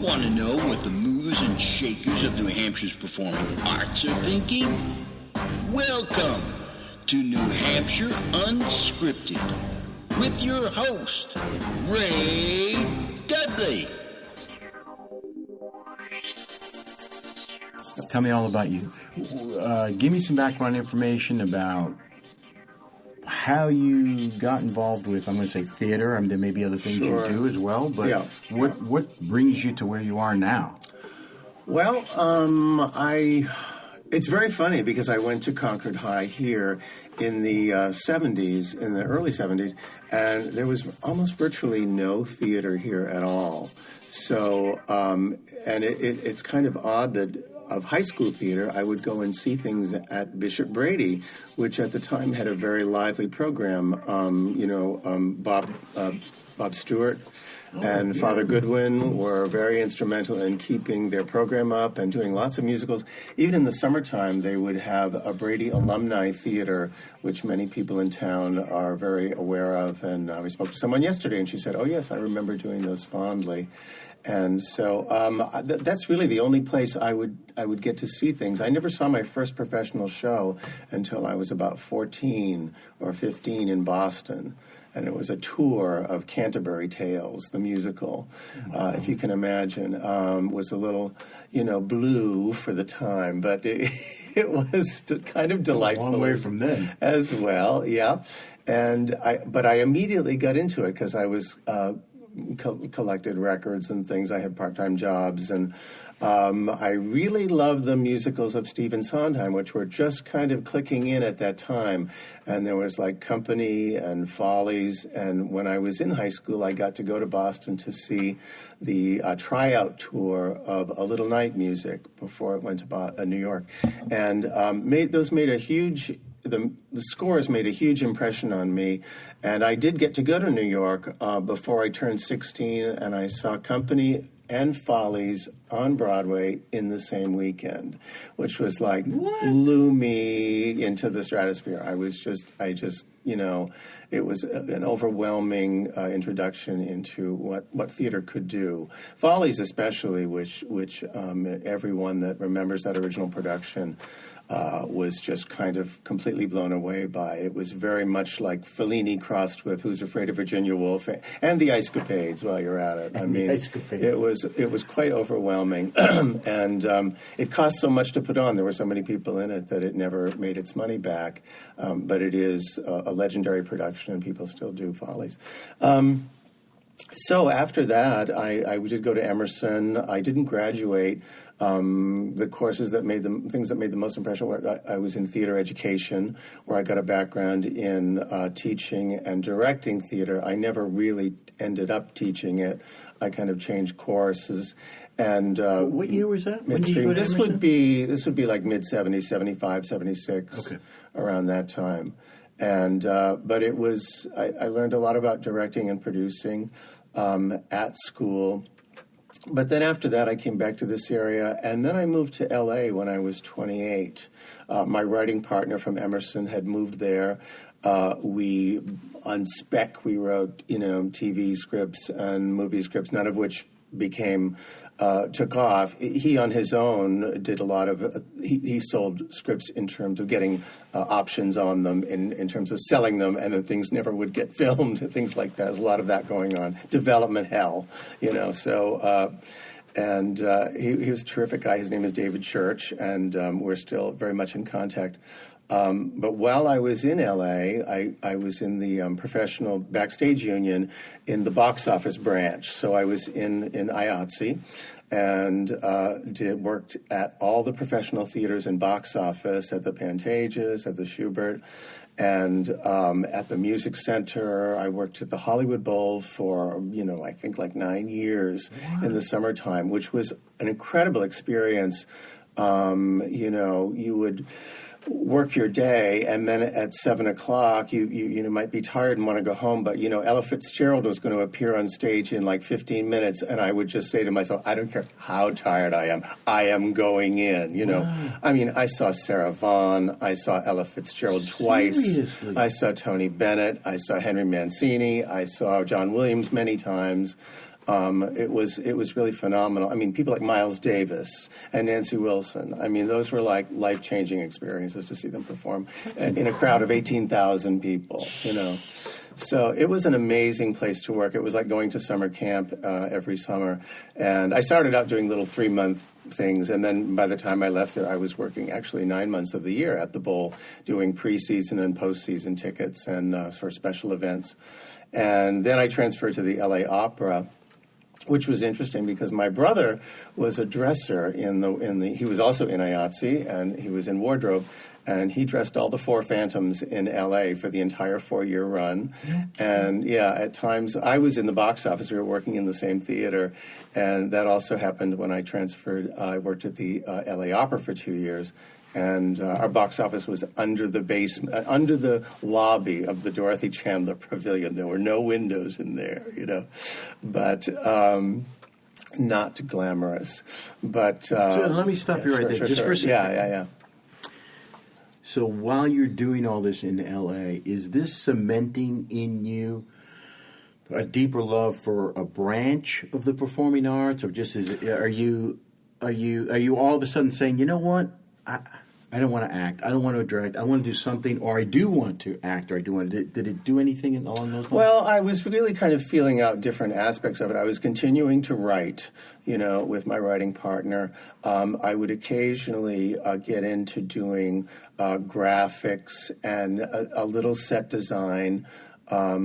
Want to know what the movers and shakers of New Hampshire's performing arts are thinking? Welcome to New Hampshire Unscripted with your host, Ray Dudley. Tell me all about you. Give me some background information about how you got involved with, I'm going to say theater. I mean, there may be other things you do as well, but what brings you to where you are now? Well, it's very funny because I went to Concord High here in the 70s, in the early 70s, and there was almost virtually no theater here at all. So, and it's kind of odd that of high school theater, I would go and see things at Bishop Brady, which at the time had a very lively program. Bob Stewart and Father Goodwin were very instrumental in keeping their program up and doing lots of musicals. Even in the summertime, they would have a Brady Alumni Theater, which many people in town are very aware of. And we spoke to someone yesterday, and she said, "Oh, yes, I remember doing those fondly." And so that's really the only place I would get to see things. I never saw my first professional show until I was about 14 or 15 in Boston. And it was a tour of Canterbury Tales, the musical, if you can imagine. Was a little, blue for the time, but it was kind of delightful. A long way from then. As well, yeah. But I immediately got into it because I was collected records and things. I had part-time jobs, and I really loved the musicals of Stephen Sondheim, which were just kind of clicking in at that time. And there was like Company and Follies. And when I was in high school, I got to go to Boston to see the tryout tour of A Little Night Music before it went to New York. And the scores made a huge impression on me, and I did get to go to New York before I turned 16, and I saw Company and Follies on Broadway in the same weekend, which was like blew me into the stratosphere. It was an overwhelming introduction into what theater could do. Follies especially, which everyone that remembers that original production was just kind of completely blown away by. It was very much like Fellini crossed with Who's Afraid of Virginia Woolf and the Ice Capades while you're at it. It was quite overwhelming. And it cost so much to put on. There were so many people in it that it never made its money back. But it is a legendary production, and people still do Follies. So after that, I did go to Emerson. I didn't graduate. The courses things that made the most impression were I was in theater education, where I got a background in teaching and directing theater. I never really ended up teaching it. I kind of changed courses. And what year was that? Midstream. This would be like mid-70s, 75, 76, around that time. And but it was I learned a lot about directing and producing at school. But then after that, I came back to this area, and then I moved to L.A. when I was 28. My writing partner from Emerson had moved there. On spec, we wrote, TV scripts and movie scripts, none of which took off. He on his own did a lot of, he sold scripts in terms of getting options on them, in terms of selling them, and then things never would get filmed, things like that. There's a lot of that going on. Development hell, so, and he was a terrific guy. His name is David Church, and we're still very much in contact. But while I was in L.A., I was in the professional backstage union in the box office branch. So I was in IATSE and worked at all the professional theaters and box office, at the Pantages, at the Schubert, and at the Music Center. I worked at the Hollywood Bowl for, I think like 9 years in the summertime, which was an incredible experience. You would work your day, and then at 7 o'clock, you might be tired and want to go home, but, Ella Fitzgerald was going to appear on stage in like 15 minutes, and I would just say to myself, I don't care how tired I am going in, Wow. I mean, I saw Sarah Vaughan, I saw Ella Fitzgerald twice. I saw Tony Bennett, I saw Henry Mancini, I saw John Williams many times. It was really phenomenal. I mean, people like Miles Davis and Nancy Wilson. I mean, those were like life-changing experiences to see them perform in a crowd of 18,000 people. So it was an amazing place to work. It was like going to summer camp every summer. And I started out doing little 3-month things, and then by the time I left it, I was working actually 9 months of the year at the Bowl, doing preseason and postseason tickets and for special events. And then I transferred to the LA Opera, which was interesting because my brother was a dresser he was also in IATSE, and he was in wardrobe, and he dressed all the 4 Phantoms in LA for the entire 4-year run. And at times I was in the box office. We were working in the same theater, and that also happened when I transferred. I worked at the LA Opera for 2 years. And our box office was under the basement, under the lobby of the Dorothy Chandler Pavilion. There were no windows in there, but not glamorous. But so let me stop you right there, just for a second. Yeah. So while you're doing all this in LA, is this cementing in you a deeper love for a branch of the performing arts, or just are you all of a sudden saying, you know what? I don't want to act. I don't want to direct. I want to do something, or I do want to act, or I do want to. Did it do anything along those lines? Well, I was really kind of feeling out different aspects of it. I was continuing to write, with my writing partner. I would occasionally get into doing graphics and a little set design. I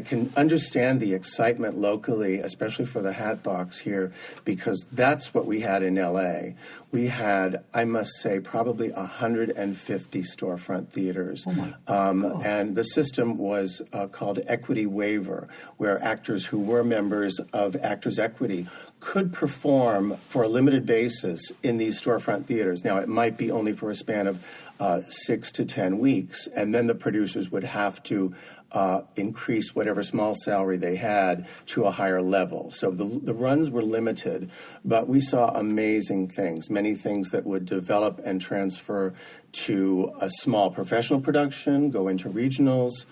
can understand the excitement locally, especially for the Hatbox here, because that's what we had in LA. We had, I must say, probably 150 storefront theaters. Oh my God. And the system was called Equity Waiver, where actors who were members of Actors Equity could perform for a limited basis in these storefront theaters. Now, it might be only for a span of 6 to 10 weeks, and then the producers would have to increase whatever small salary they had to a higher level. So the runs were limited, but we saw amazing things, many things that would develop and transfer to a small professional production, go into regionals,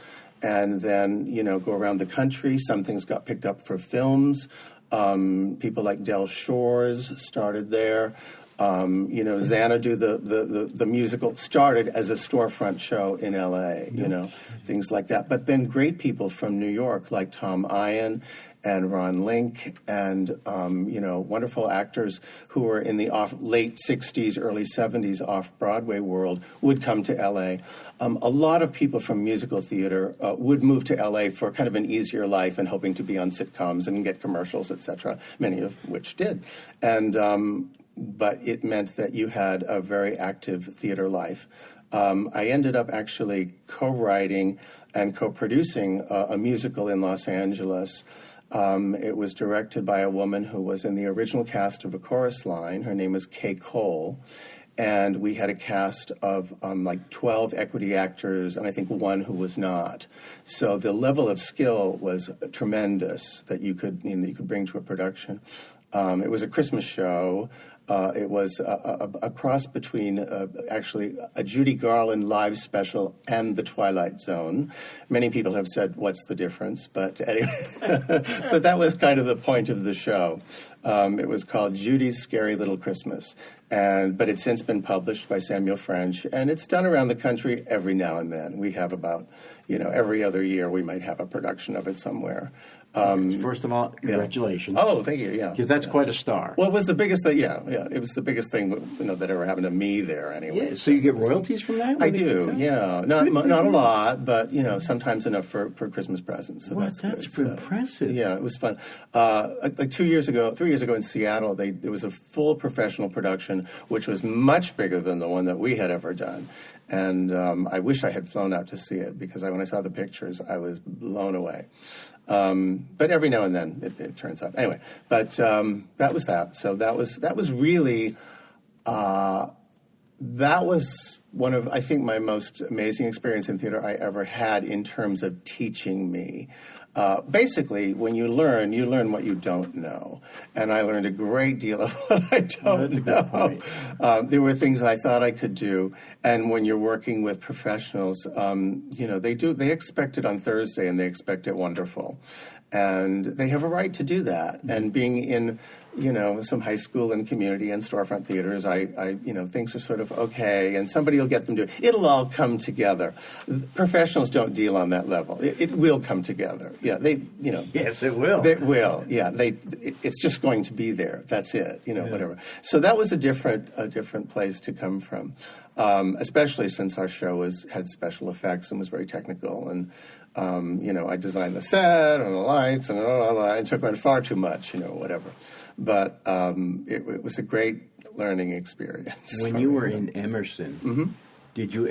and then, go around the country. Some things got picked up for films. People like Del Shores started there. Xanadu, the musical, started as a storefront show in L.A., things like that. But then great people from New York, like Tom Ian and Ron Link, and, wonderful actors who were in the late 60s, early 70s off-Broadway world would come to L.A. A lot of people from musical theater would move to L.A. for kind of an easier life and hoping to be on sitcoms and get commercials, etc., many of which did. And but it meant that you had a very active theater life. I ended up actually co-writing and co-producing a musical in Los Angeles. It was directed by a woman who was in the original cast of A Chorus Line. Her name was Kay Cole. And we had a cast of 12 equity actors, and I think one who was not. So the level of skill was tremendous that you could bring to a production. It was a Christmas show. It was a cross between actually a Judy Garland live special and The Twilight Zone. Many people have said, what's the difference? But anyway, but that was kind of the point of the show. It was called Judy's Scary Little Christmas. But it's since been published by Samuel French, and it's done around the country every now and then. We have about, every other year we might have a production of it somewhere. First of all, congratulations. Yeah. Oh, thank you. Yeah, because that's quite a star. Well, it was the biggest thing. Yeah, it was the biggest thing that ever happened to me there. Anyway. Yeah, so you get royalties from that? I do. Yeah, not a lot, but sometimes enough for Christmas presents. So that's impressive. Yeah, it was fun. Like 3 years ago in Seattle, there was a full professional production, which was much bigger than the one that we had ever done. And I wish I had flown out to see it because when I saw the pictures, I was blown away. But every now and then it turns up. Anyway, but that was that. So that was really that was one of, I think, my most amazing experience in theater I ever had in terms of teaching me. basically, when you learn what you don't know. And I learned a great deal of what I don't know. That's a good point. There were things I thought I could do. And when you're working with professionals, they expect it on Thursday and they expect it wonderful. And they have a right to do that. Mm-hmm. And being in, some high school and community and storefront theaters, things are sort of okay, and somebody will get them to it. It'll all come together. Professionals don't deal on that level. It will come together. Yeah, Yes, it will. It will. Yeah, it's just going to be there. That's it. Whatever. So that was a different place to come from, especially since our show had special effects and was very technical and. I designed the set and the lights and it took on far too much, whatever. But it was a great learning experience. When you were in Emerson, mm-hmm. did you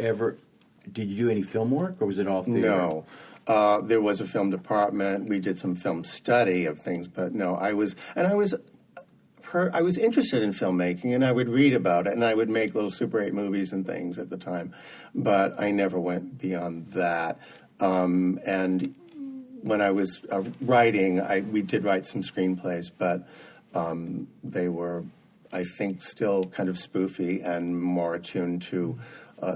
do any film work, or was it all theater? No. There was a film department. We did some film study of things, but no, I was interested in filmmaking, and I would read about it, and I would make little Super 8 movies and things at the time, but I never went beyond that. And when I was writing, we did write some screenplays, but they were, I think, still kind of spoofy and more attuned to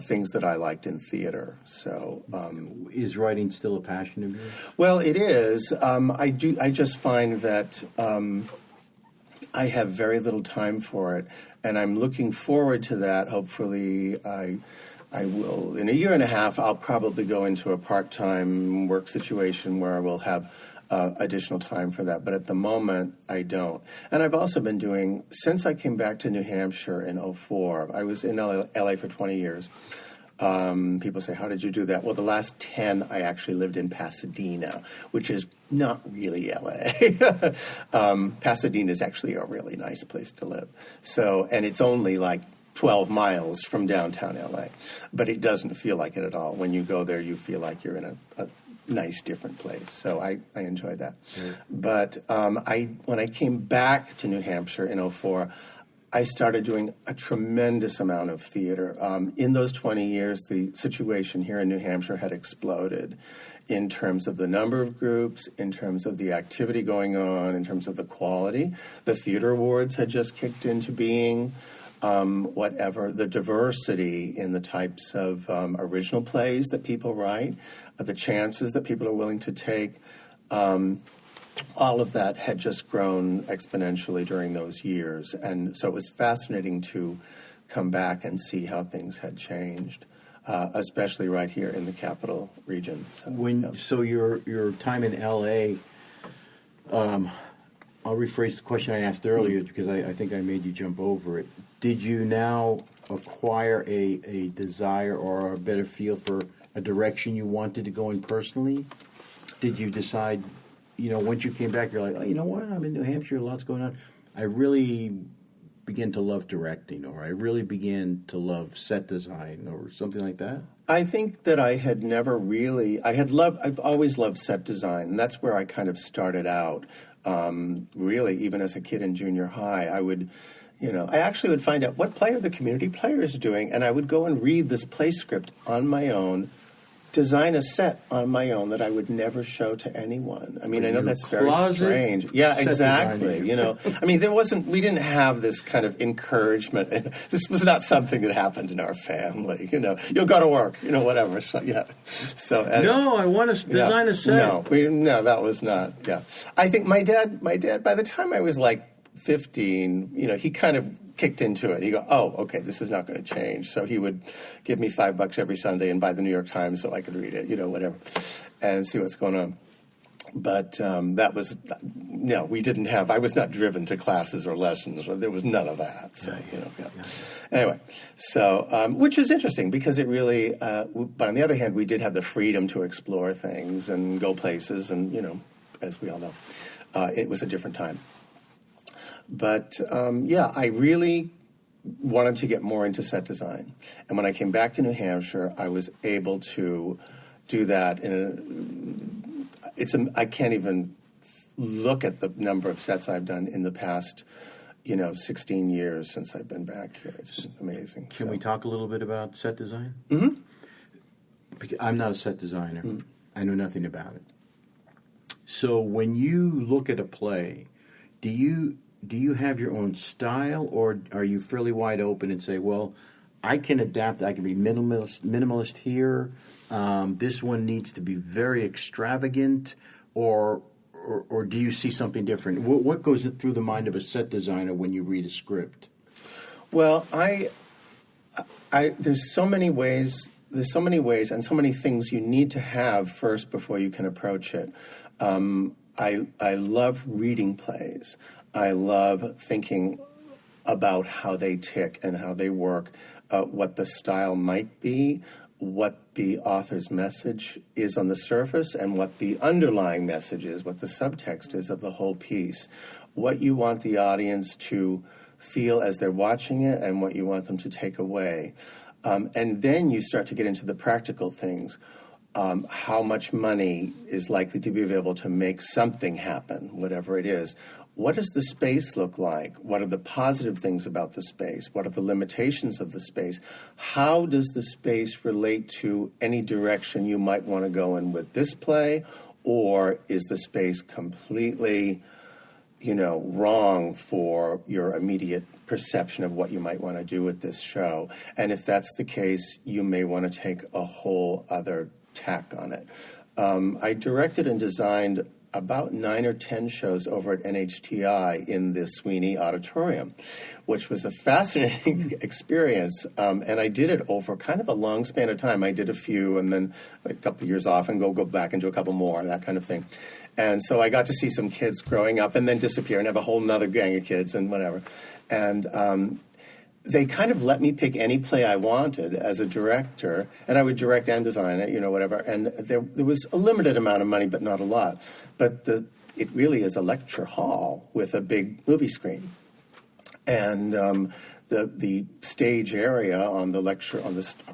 things that I liked in theater. So, is writing still a passion of yours? Well, it is. I just find that I have very little time for it, and I'm looking forward to that. Hopefully, I will, in a year and a half, I'll probably go into a part-time work situation where I will have additional time for that. But at the moment, I don't. And I've also been doing, since I came back to New Hampshire in 2004, I was in LA for 20 years. People say, how did you do that? Well, the last 10, I actually lived in Pasadena, which is not really LA. Pasadena is actually a really nice place to live. So, and it's only like 12 miles from downtown LA, but it doesn't feel like it at all. When you go there, you feel like you're in a nice, different place. So I enjoyed that. Mm. But when I came back to New Hampshire in 2004, I started doing a tremendous amount of theater. In those 20 years, the situation here in New Hampshire had exploded in terms of the number of groups, in terms of the activity going on, in terms of the quality. The theater awards had just kicked into being. The diversity in the types of original plays that people write, the chances that people are willing to take, all of that had just grown exponentially during those years. And so it was fascinating to come back and see how things had changed, especially right here in the capital region. So your time in L.A., I'll rephrase the question I asked earlier because I think I made you jump over it. Did you now acquire a desire or a better feel for a direction you wanted to go in personally? Did you decide, once you came back, you're like, oh, you know what? I'm in New Hampshire, lots going on. I really began to love directing, or I really began to love set design, or something like that? I think that I had never really, I've always loved set design, and that's where I kind of started out. Really, even as a kid in junior high, I actually would find out what play are the community players doing, and I would go and read this play script on my own, design a set on my own that I would never show to anyone. I mean, I know that's very strange. Yeah, exactly. We didn't have this kind of encouragement. This was not something that happened in our family. You'll go to work, whatever. So, yeah. So no, I want to design a set. No, that was not. Yeah, I think my dad. By the time I was like 15, he kind of kicked into it. He'd go, oh, okay, this is not going to change. So he would give me $5 every Sunday and buy the New York Times so I could read it, whatever, and see what's going on. But we didn't have, I was not driven to classes or lessons. There was none of that. So, Anyway, so, which is interesting because it really, but on the other hand, we did have the freedom to explore things and go places and, as we all know, it was a different time. But, I really wanted to get more into set design. And when I came back to New Hampshire, I was able to do that I can't even look at the number of sets I've done in the past, 16 years since I've been back here. It's been amazing. Can we talk a little bit about set design? Mm-hmm. Because I'm not a set designer. Mm-hmm. I know nothing about it. So when you look at a play, do you have your own style, or are you fairly wide open and say, well, I can adapt. I can be minimalist here. This one needs to be very extravagant, or do you see something different? What goes through the mind of a set designer when you read a script? Well, there's so many ways. There's so many ways and so many things you need to have first before you can approach it. I love reading plays. I love thinking about how they tick and how they work, what the style might be, what the author's message is on the surface, and what the underlying message is, what the subtext is of the whole piece, what you want the audience to feel as they're watching it, and what you want them to take away. And then you start to get into the practical things. How much money is likely to be available to make something happen, whatever it is. What does the space look like? What are the positive things about the space? What are the limitations of the space? How does the space relate to any direction you might want to go in with this play? Or is the space completely, wrong for your immediate perception of what you might want to do with this show? And if that's the case, you may want to take a whole other tack on it. I directed and designed about 9 or 10 shows over at NHTI in the Sweeney Auditorium, which was a fascinating experience. And I did it over kind of a long span of time. I did a few and then a couple of years off and go back and do a couple more, that kind of thing. And so I got to see some kids growing up and then disappear and have a whole nother gang of kids and whatever. And they kind of let me pick any play I wanted as a director, and I would direct and design it, whatever. And there was a limited amount of money, but not a lot. But it really is a lecture hall with a big movie screen. And the stage area on the lecture,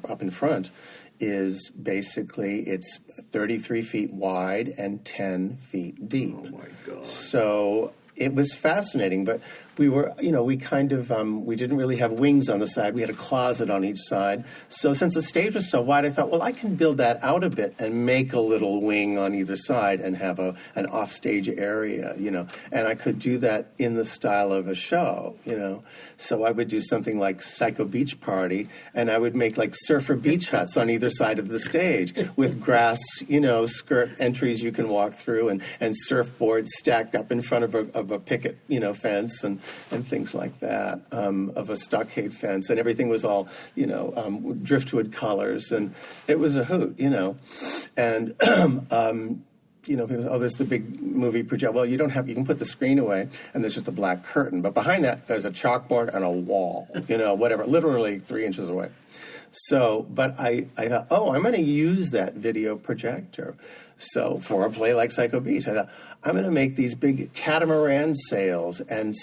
up in front, is basically, it's 33 feet wide and 10 feet deep. Oh, my God. So it was fascinating, but we were, we kind of, we didn't really have wings on the side. We had a closet on each side. So since the stage was so wide, I thought, well, I can build that out a bit and make a little wing on either side and have an offstage area, And I could do that in the style of a show, So I would do something like Psycho Beach Party, and I would make like surfer beach huts on either side of the stage with grass, skirt entries you can walk through and surfboards stacked up in front of a picket, fence and things like that, of a stockade fence, and everything was all, driftwood colors, and it was a hoot, and people say, oh, there's the big movie projector. Well, you can put the screen away, and there's just a black curtain, but behind that, there's a chalkboard and a wall, whatever, literally 3 inches away. So, but I thought, I'm going to use that video projector. So for a play like Psycho Beach, I thought, I'm going to make these big catamaran sails and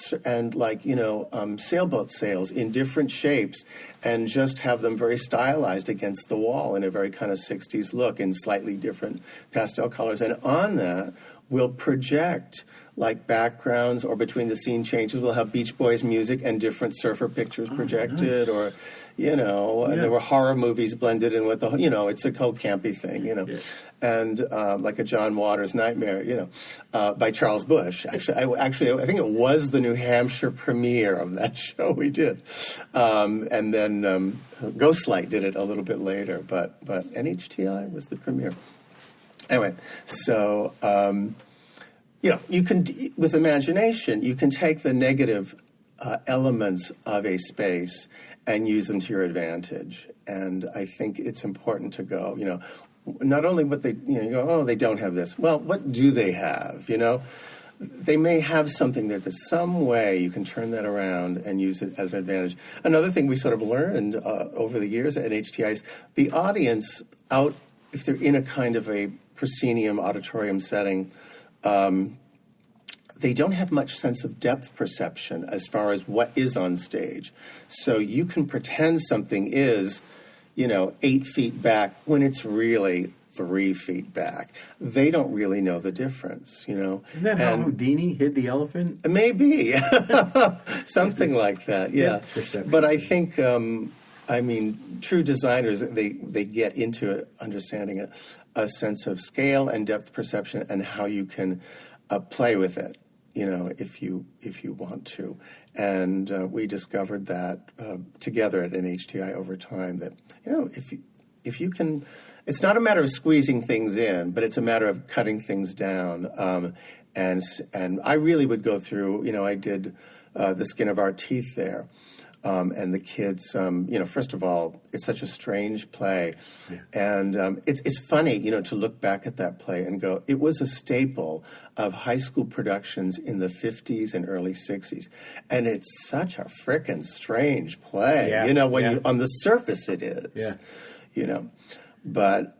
sailboat sails in different shapes and just have them very stylized against the wall in a very kind of 60s look in slightly different pastel colors. And on that, we'll project like backgrounds, or between the scene changes, we'll have Beach Boys music and different surfer pictures projected, or, there were horror movies blended in with the, it's a whole campy thing, Yeah. And like a John Waters Nightmare, by Charles Busch. Actually, I think it was the New Hampshire premiere of that show we did. And then Ghostlight did it a little bit later, but NHTI was the premiere. Anyway, so... you can, with imagination, you can take the negative elements of a space and use them to your advantage. And I think it's important to go, not only what they, you go, oh, they don't have this. Well, what do they have, They may have something that there's some way you can turn that around and use it as an advantage. Another thing we sort of learned over the years at NHTI is the audience out, if they're in a kind of a proscenium auditorium setting, they don't have much sense of depth perception as far as what is on stage. So you can pretend something is, 8 feet back when it's really 3 feet back. They don't really know the difference, Isn't that how Houdini hid the elephant? Maybe. Something like that, yeah. But I think... I mean, true designers, they get into it, understanding a sense of scale and depth perception and how you can play with it, if you want to. And we discovered that together at NHTI over time that, if you can, it's not a matter of squeezing things in, but it's a matter of cutting things down. And I really would go through, I did The Skin of Our Teeth there. And the kids, first of all, it's such a strange play. Yeah. And it's funny, to look back at that play and go, it was a staple of high school productions in the 50s and early 60s. And it's such a frickin' strange play, when you, on the surface it is, But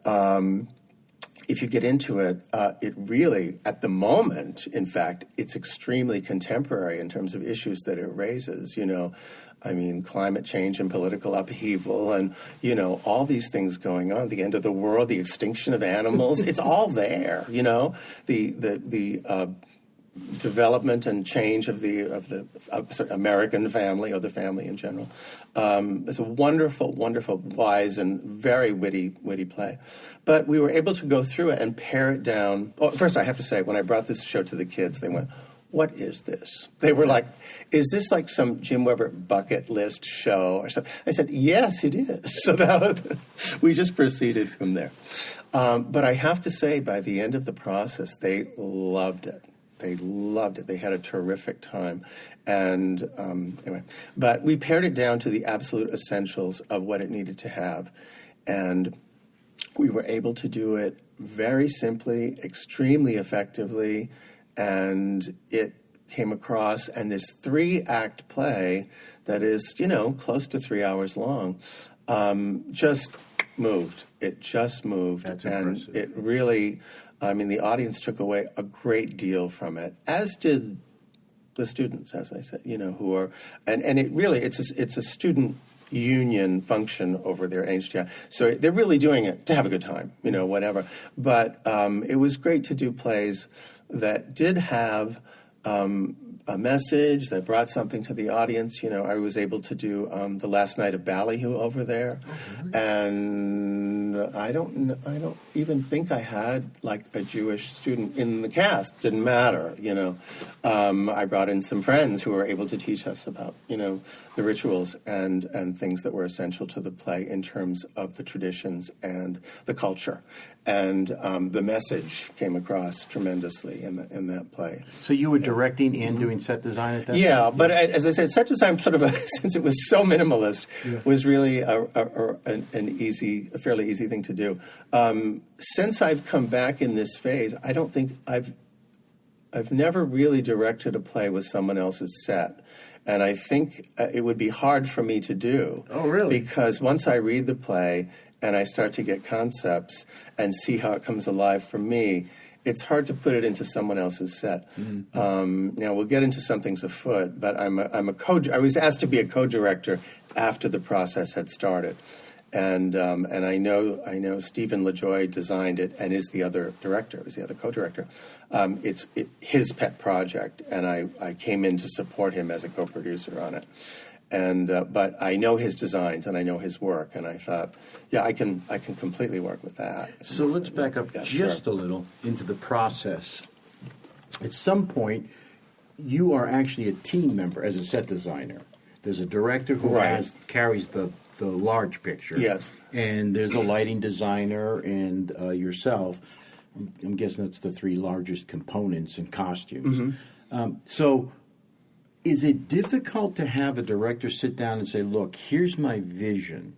if you get into it, it really, at the moment, in fact, it's extremely contemporary in terms of issues that it raises, I mean, climate change and political upheaval and, all these things going on, the end of the world, the extinction of animals, it's all there, the development and change of the American family or the family in general. It's a wonderful, wonderful, wise and very witty play. But we were able to go through it and pare it down. Oh, first, I have to say, when I brought this show to the kids, they went, "What is this?" They were like, "Is this like some Jim Weber bucket list show or something?" I said, "Yes, it is." So we just proceeded from there. But I have to say, by the end of the process, they loved it. They loved it. They had a terrific time. And anyway, but we pared it down to the absolute essentials of what it needed to have. And we were able to do it very simply, extremely effectively, and it came across, and this 3-act play that is, close to 3 hours long, just moved. It just moved. That's impressive. And it really, the audience took away a great deal from it, as did the students, as I said, who are, and it really, it's a student union function over there at NHTI. So they're really doing it to have a good time, whatever. But it was great to do plays that did have a message, that brought something to the audience. I was able to do The Last Night of Ballyhoo over there. Mm-hmm. And I don't even think I had like a Jewish student in the cast. Didn't matter, I brought in some friends who were able to teach us about, the rituals and things that were essential to the play in terms of the traditions and the culture. And the message came across tremendously in that play. So you were directing and doing set design at that Yeah, point? but as I said, set design sort of, since it was so minimalist, was really a fairly easy thing to do. Since I've come back in this phase, I don't think I've never really directed a play with someone else's set. And I think it would be hard for me to do. Oh, really? Because once I read the play and I start to get concepts and see how it comes alive for me, it's hard to put it into someone else's set. Mm-hmm. Now, we'll get into Some Things Afoot, but I was asked to be a co-director after the process had started. And I know Stephen LaJoy designed it and is the other director, is the other co-director. It's his pet project, and I came in to support him as a co-producer on it. And but I know his designs and I know his work, and I thought, I can completely work with that. So let's back up just a little into the process. At some point, you are actually a team member as a set designer. There's a director who carries the large picture. Yes. And there's a lighting designer and yourself. I'm guessing that's the 3 largest components in costumes. Mm-hmm. So is it difficult to have a director sit down and say, look, here's my vision?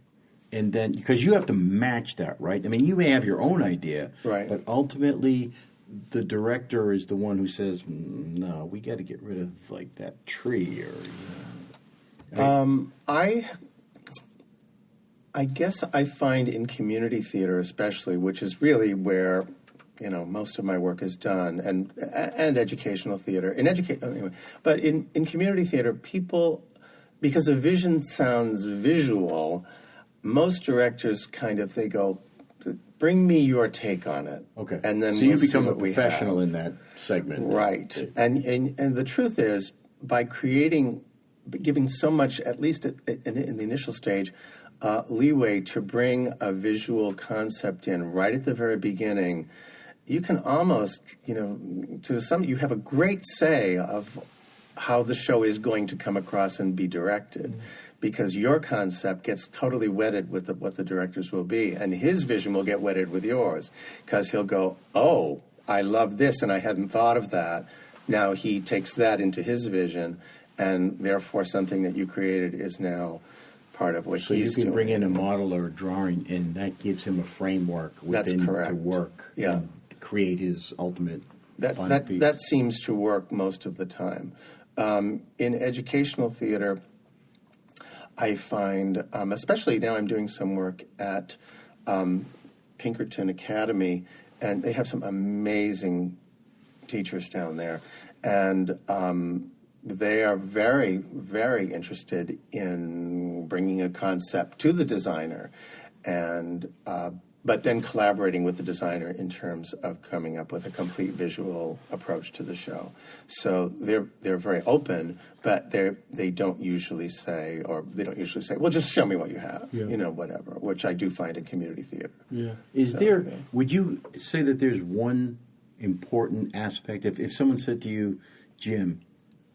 And then, because you have to match that, right? I mean, you may have your own idea, right, but ultimately the director is the one who says, no, we got to get rid of, like, that tree or, right? I guess I find in community theater especially, which is really where most of my work is done, and educational theater. Anyway, but in community theater, people, because a vision sounds visual, most directors they go, bring me your take on it. Okay. And then so you become a professional in that segment. Right. And the truth is, by giving so much, at least in the initial stage, leeway to bring a visual concept in right at the very beginning, you can almost, you have a great say of how the show is going to come across and be directed, because your concept gets totally wedded with what the director's will be, and his vision will get wedded with yours, because he'll go, oh, I love this, and I hadn't thought of that. Now he takes that into his vision, and therefore something that you created is now part of what he's doing. So you can bring in a model or a drawing, and that gives him a framework within to work and create his ultimate final piece. That seems to work most of the time. In educational theater, I find, especially now I'm doing some work at Pinkerton Academy, and they have some amazing teachers down there, and they are very, very interested in bringing a concept to the designer, and but then collaborating with the designer in terms of coming up with a complete visual approach to the show. So they're very open, but they don't usually say, well, just show me what you have, whatever, which I do find in community theater. Yeah. Would you say that there's one important aspect? If someone said to you, Jim,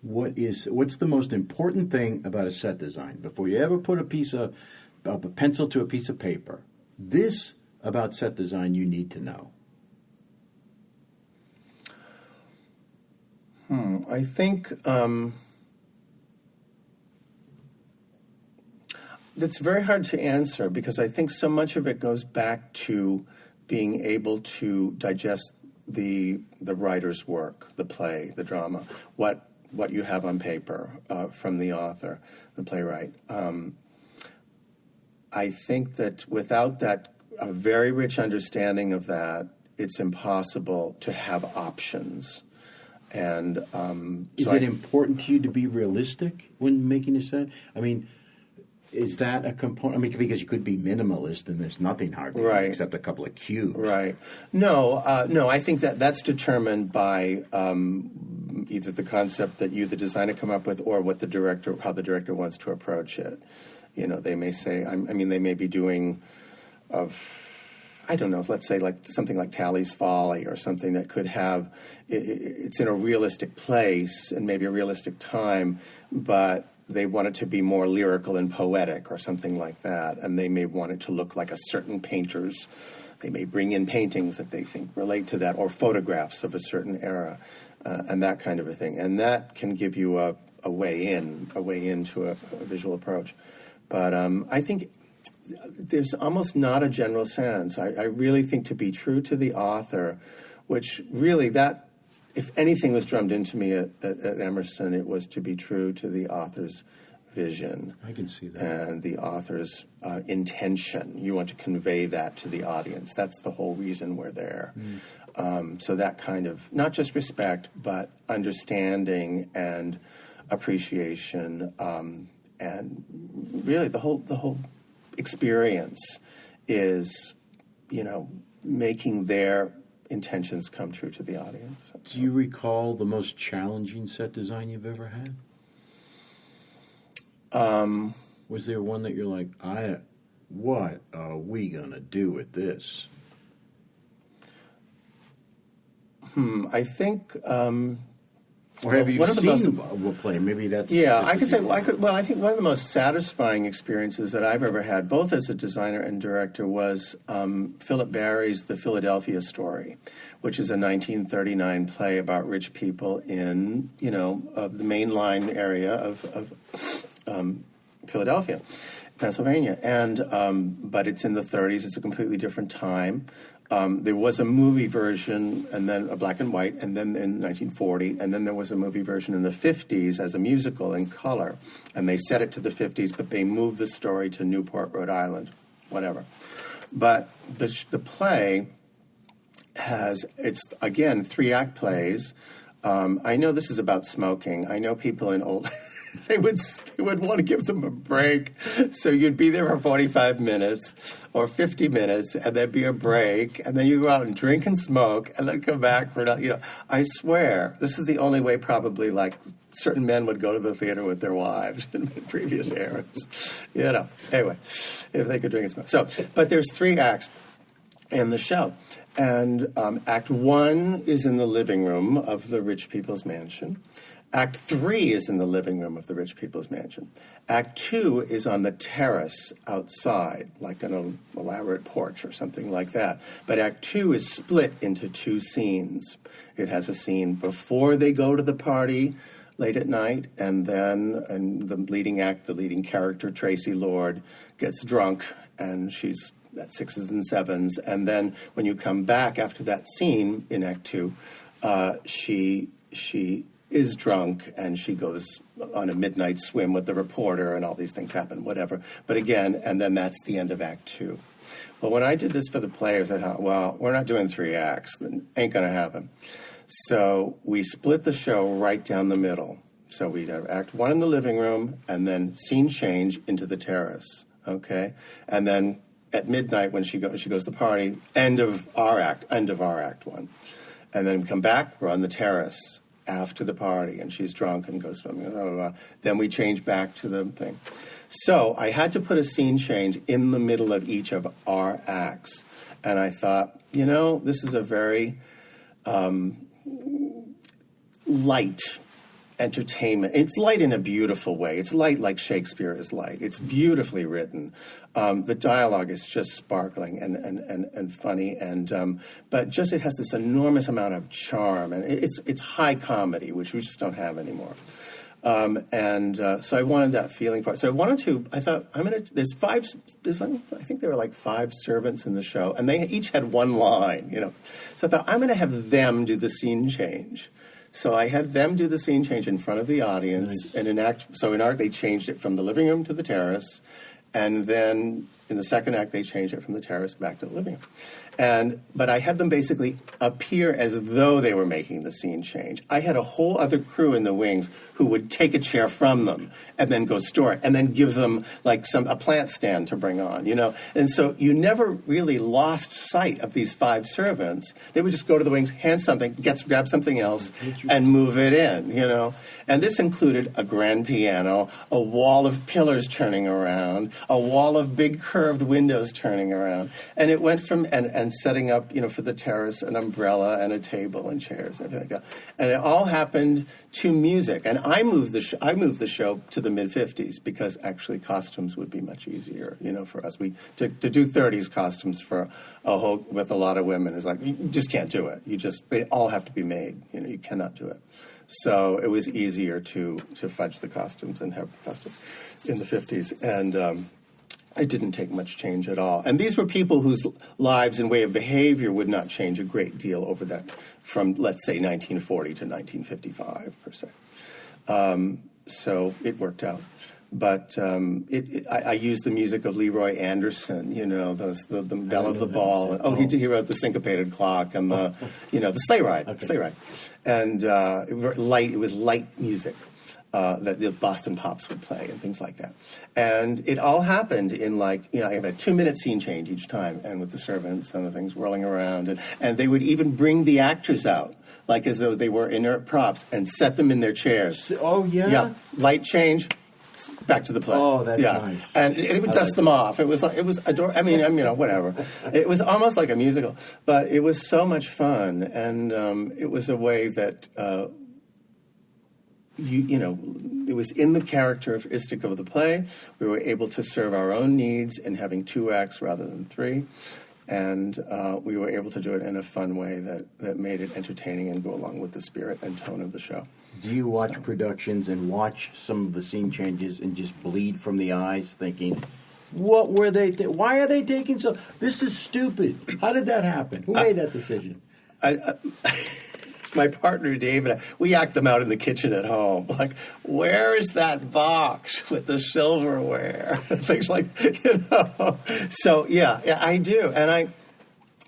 what's the most important thing about a set design before you ever put a pencil to a piece of paper? This about set design you need to know. I think that's very hard to answer, because I think so much of it goes back to being able to digest the writer's work, the play, the drama, what you have on paper from the author, the playwright. I think that without that, a very rich understanding of that, it's impossible to have options. And is it important to you to be realistic when making a set? I mean, is that a component? I mean, because you could be minimalist and there's nothing hard to do except a couple of cubes. Right. No. I think that's determined by either the concept that you, the designer, come up with, or how the director wants to approach it. They may say, they may be doing, I don't know, let's say like something like Tally's Folly, or something that could have, it's in a realistic place and maybe a realistic time, but they want it to be more lyrical and poetic or something like that, and they may want it to look like a certain painter's. They may bring in paintings that they think relate to that, or photographs of a certain era, and that kind of a thing. And that can give you a way into a visual approach. But I think there's almost not a general sense. I really think to be true to the author, which really that, if anything was drummed into me at Emerson, it was to be true to the author's vision. I can see that. And the author's intention. You want to convey that to the audience. That's the whole reason we're there. So that kind of, not just respect, but understanding and appreciation, and really the whole experience is, making their intentions come true to the audience. Do you recall the most challenging set design you've ever had? Was there one that you're like, what are we going to do with this? I think... or have you seen a play? Maybe that's... Yeah, I could say... I think one of the most satisfying experiences that I've ever had, both as a designer and director, was Philip Barry's The Philadelphia Story, which is a 1939 play about rich people in, of the mainline area of Philadelphia, Pennsylvania. And but it's in the 30s. It's a completely different time. There was a movie version, and then a black and white, and then in 1940, and then there was a movie version in the 50s as a musical in color. And they set it to the 50s, but they moved the story to Newport, Rhode Island, whatever. But the play it's, again, 3-act plays. I know this is about smoking. I know people in old they would want to give them a break. So you'd be there for 45 minutes or 50 minutes, and there'd be a break, and then you go out and drink and smoke, and then come back for another. I swear, this is the only way probably like certain men would go to the theater with their wives in previous eras. Anyway, if they could drink and smoke. So, but there's 3 acts in the show. And Act 1 is in the living room of the rich people's mansion. Act 3 is in the living room of the rich people's mansion. Act 2 is on the terrace outside, like an elaborate porch or something like that. But Act 2 is split into 2 scenes. It has a scene before they go to the party late at night, and then in the leading act, the leading character, Tracy Lord, gets drunk, and she's at 6s and 7s. And then when you come back after that scene in Act 2, she is drunk, and she goes on a midnight swim with the reporter, and all these things happen, whatever. But again, and then that's the end of Act 2. Well, when I did this for the players, I thought, well, we're not doing 3 acts. That ain't going to happen. So we split the show right down the middle. So we'd have Act 1 in the living room, and then scene change into the terrace, okay? And then at midnight when she goes to the party, end of our Act 1. And then we come back, we're on the terrace after the party, and she's drunk and goes, blah, blah, blah. Then we change back to the thing. So I had to put a scene change in the middle of each of our acts. And I thought, this is a very light entertainment. It's light in a beautiful way. It's light like Shakespeare is light. It's beautifully written. The dialogue is just sparkling and funny, but just it has this enormous amount of charm, and it's high comedy, which we just don't have anymore. So I wanted that feeling for it. So I thought, I think there were like 5 servants in the show, and they each had one line, So I thought, I'm going to have them do the scene change. So I had them do the scene change in front of the audience. Nice. And in Art, they changed it from the living room to the terrace. And then in the second act, they changed it from the terrace back to the living room. But I had them basically appear as though they were making the scene change. I had a whole other crew in the wings who would take a chair from them and then go store it and then give them like a plant stand to bring on, And so you never really lost sight of these 5 servants. They would just go to the wings, hand something, grab something else, and move it in, And this included a grand piano, a wall of pillars turning around, a wall of big curved windows turning around. And it went from, and setting up, for the terrace, an umbrella and a table and chairs and everything like that. And it all happened to music. And I moved the show to the mid-50s because actually costumes would be much easier, for us. To do 30s costumes for with a lot of women is like, you just can't do it. They all have to be made. You cannot do it. So it was easier to fudge the costumes and have costumes in the 50s. And it didn't take much change at all. And these were people whose lives and way of behavior would not change a great deal over that from, let's say, 1940 to 1955, per se. So it worked out. But I used the music of Leroy Anderson, the Bell of the Ball. He wrote the Syncopated Clock and the Sleigh Ride. Okay. Sleigh Ride. And it was light music that the Boston Pops would play and things like that. And it all happened in I have a 2-minute scene change each time, and with the servants and the things whirling around. And they would even bring the actors out, like as though they were inert props, and set them in their chairs. Oh, yeah? Yeah. Light change. Back to the play. Oh, that's nice. And it would dust them off. It was adorable. I mean, whatever. It was almost like a musical, but it was so much fun, and it was a way that it was in the characteristic of the play. We were able to serve our own needs in having 2 acts rather than 3, and we were able to do it in a fun way that made it entertaining and go along with the spirit and tone of the show. Do you watch productions and watch some of the scene changes and just bleed from the eyes thinking, what were they, why are they taking so, this is stupid. How did that happen? Who made that decision? My partner, Dave, and we act them out in the kitchen at home. Like, where is that box with the silverware? Things like, So, yeah, I do. And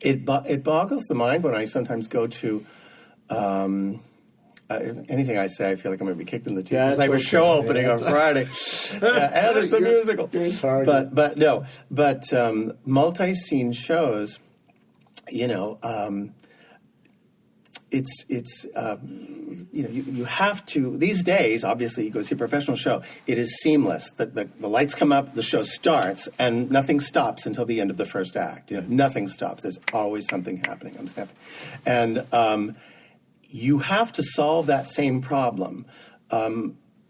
it boggles the mind when I sometimes go to anything I say, I feel like I'm going to be kicked in the teeth. It's like a show opening on Friday, and it's a musical. But multi-scene shows, you have to, these days, obviously you go see a professional show, it is seamless. The lights come up, the show starts, and nothing stops until the end of the first act. Nothing stops. There's always something happening on stage. And you have to solve that same problem.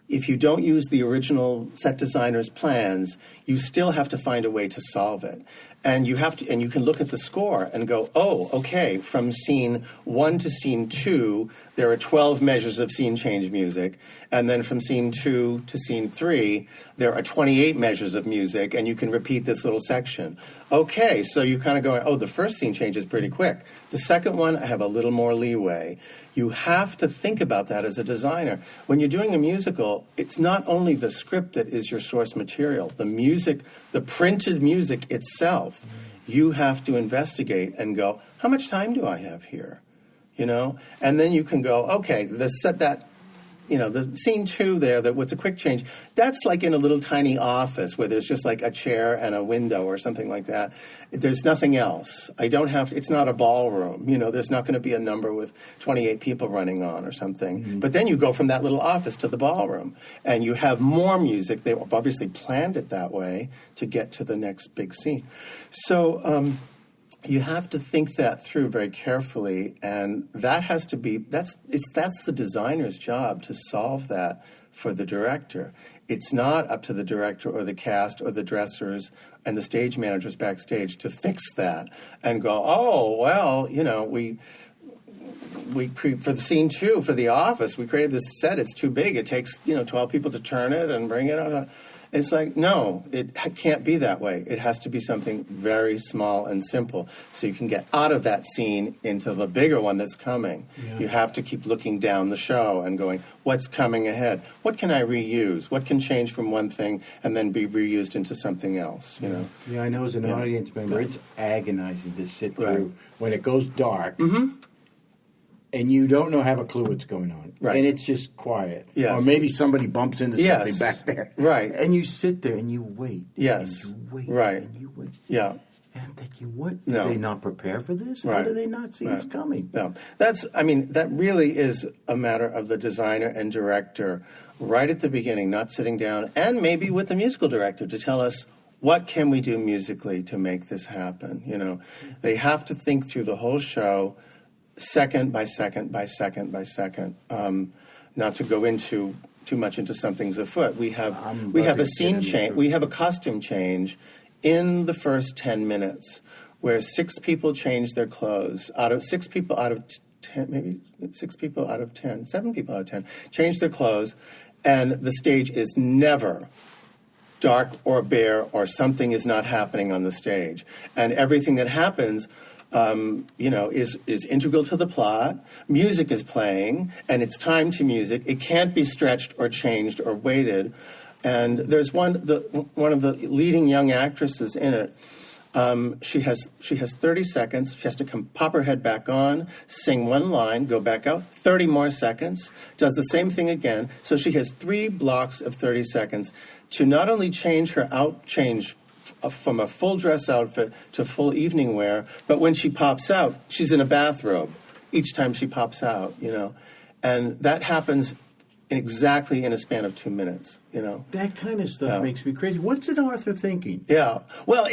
If you don't use the original set designer's plans, you still have to find a way to solve it. And you can look at the score and go, oh, okay, from scene 1 to scene 2, there are 12 measures of scene change music. And then from scene 2 to scene 3, there are 28 measures of music, and you can repeat this little section. Okay, so you kind of go, oh, the first scene change is pretty quick. The second one, I have a little more leeway. You have to think about that as a designer. When you're doing a musical, it's not only the script that is your source material, the music, the printed music itself. You have to investigate and go, how much time do I have here? And then you can go, okay, the scene 2 there, what's a quick change, that's like in a little tiny office where there's just like a chair and a window or something like that. There's nothing else. It's not a ballroom. There's not going to be a number with 28 people running on or something. Mm-hmm. But then you go from that little office to the ballroom and you have more music. They obviously planned it that way to get to the next big scene. So, you have to think that through very carefully, and that has to be that's the designer's job to solve that for the director. It's not up to the director or the cast or the dressers and the stage managers backstage to fix that and go, oh, well, we for the scene 2 for The Office, we created this set. It's too big. It takes 12 people to turn it and bring it out. It's like, no, it can't be that way. It has to be something very small and simple so you can get out of that scene into the bigger one that's coming. Yeah. You have to keep looking down the show and going, what's coming ahead? What can I reuse? What can change from one thing and then be reused into something else, Yeah, I know as an audience member, it's agonizing to sit through when it goes dark. Mm-hmm. And you don't have a clue what's going on. Right. And it's just quiet. Yes. Or maybe somebody bumps into something back there. Right. And you sit there and you wait. Yes. And you wait. Right. And you wait. Yeah. And I'm thinking, what? Did they not prepare for this? Right. How do they not see this coming? No. That really is a matter of the designer and director right at the beginning, not sitting down, and maybe with the musical director to tell us, what can we do musically to make this happen? They have to think through the whole show, second by second by second by second. Not to go too much into Something's Afoot. We have a scene change. We have a costume change in the first 10 minutes, where 6 people change their clothes. 7 people out of 10 change their clothes, and the stage is never dark or bare or something is not happening on the stage, and everything that happens is integral to the plot. Music is playing, and it's time to music. It can't be stretched or changed or weighted. And there's one of the leading young actresses in it. She has 30 seconds. She has to pop her head back on, sing one line, go back out, 30 more seconds, does the same thing again. So she has 3 blocks of 30 seconds to not only change from a full dress outfit to full evening wear, but when she pops out, she's in a bathrobe each time she pops out, and that happens exactly in a span of 2 minutes. That kind of stuff makes me crazy. What's an author thinking? Yeah. Well,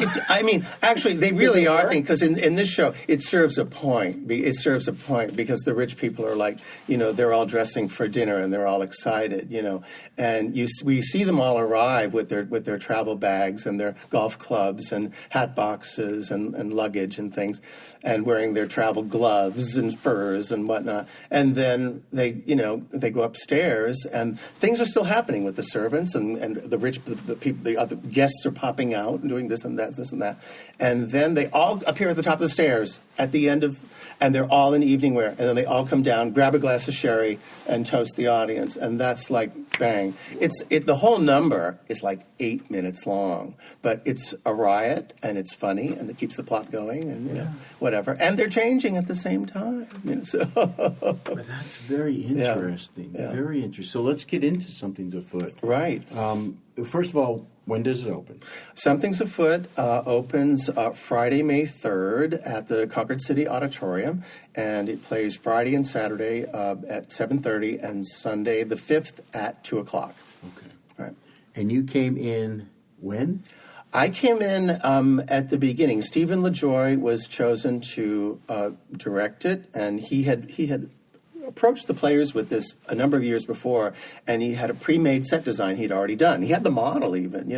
actually, they really are thinking, because in this show, it serves a point. It serves a point because the rich people are like, they're all dressing for dinner and they're all excited, and we see them all arrive with their travel bags and their golf clubs and hat boxes and luggage and things, and wearing their travel gloves and furs and whatnot. And then they go upstairs and things are still happening with the servants and the people, the other guests are popping out and doing this and that, and then they all appear at the top of the stairs at the end of, and they're all in evening wear, and then they all come down, grab a glass of sherry, and toast the audience, and that's like bang. The whole number is like 8 minutes long, but it's a riot, and it's funny, and it keeps the plot going, and whatever. And they're changing at the same time. So. Well, that's very interesting. Yeah. Very interesting. So let's get into Something's Afoot. Right. First of all, when does it open? Something's Afoot opens Friday, May 3rd at the Concord City Auditorium, and it plays Friday and Saturday at 7:30 and Sunday the 5th at 2 o'clock. Okay. Right. And you came in when? I came in at the beginning. Stephen LaJoy was chosen to direct it, and he had approached the players with this a number of years before, and he had a pre-made set design he'd already done. He had the model even,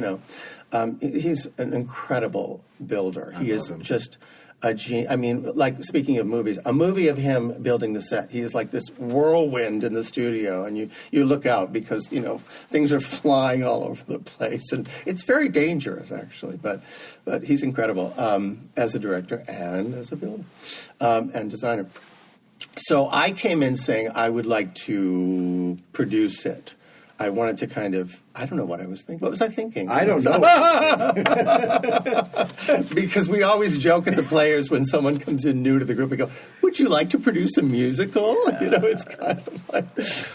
He's an incredible builder. He is just a genius. I mean, like, speaking of movies, a movie of him building the set, he is like this whirlwind in the studio, and you look out because, things are flying all over the place, and it's very dangerous, actually, but he's incredible as a director and as a builder and designer. So I came in saying I would like to produce it. I wanted to I don't know what I was thinking. What was I thinking? I don't know. Because we always joke at the players when someone comes in new to the group, we go, would you like to produce a musical? It's kind of like,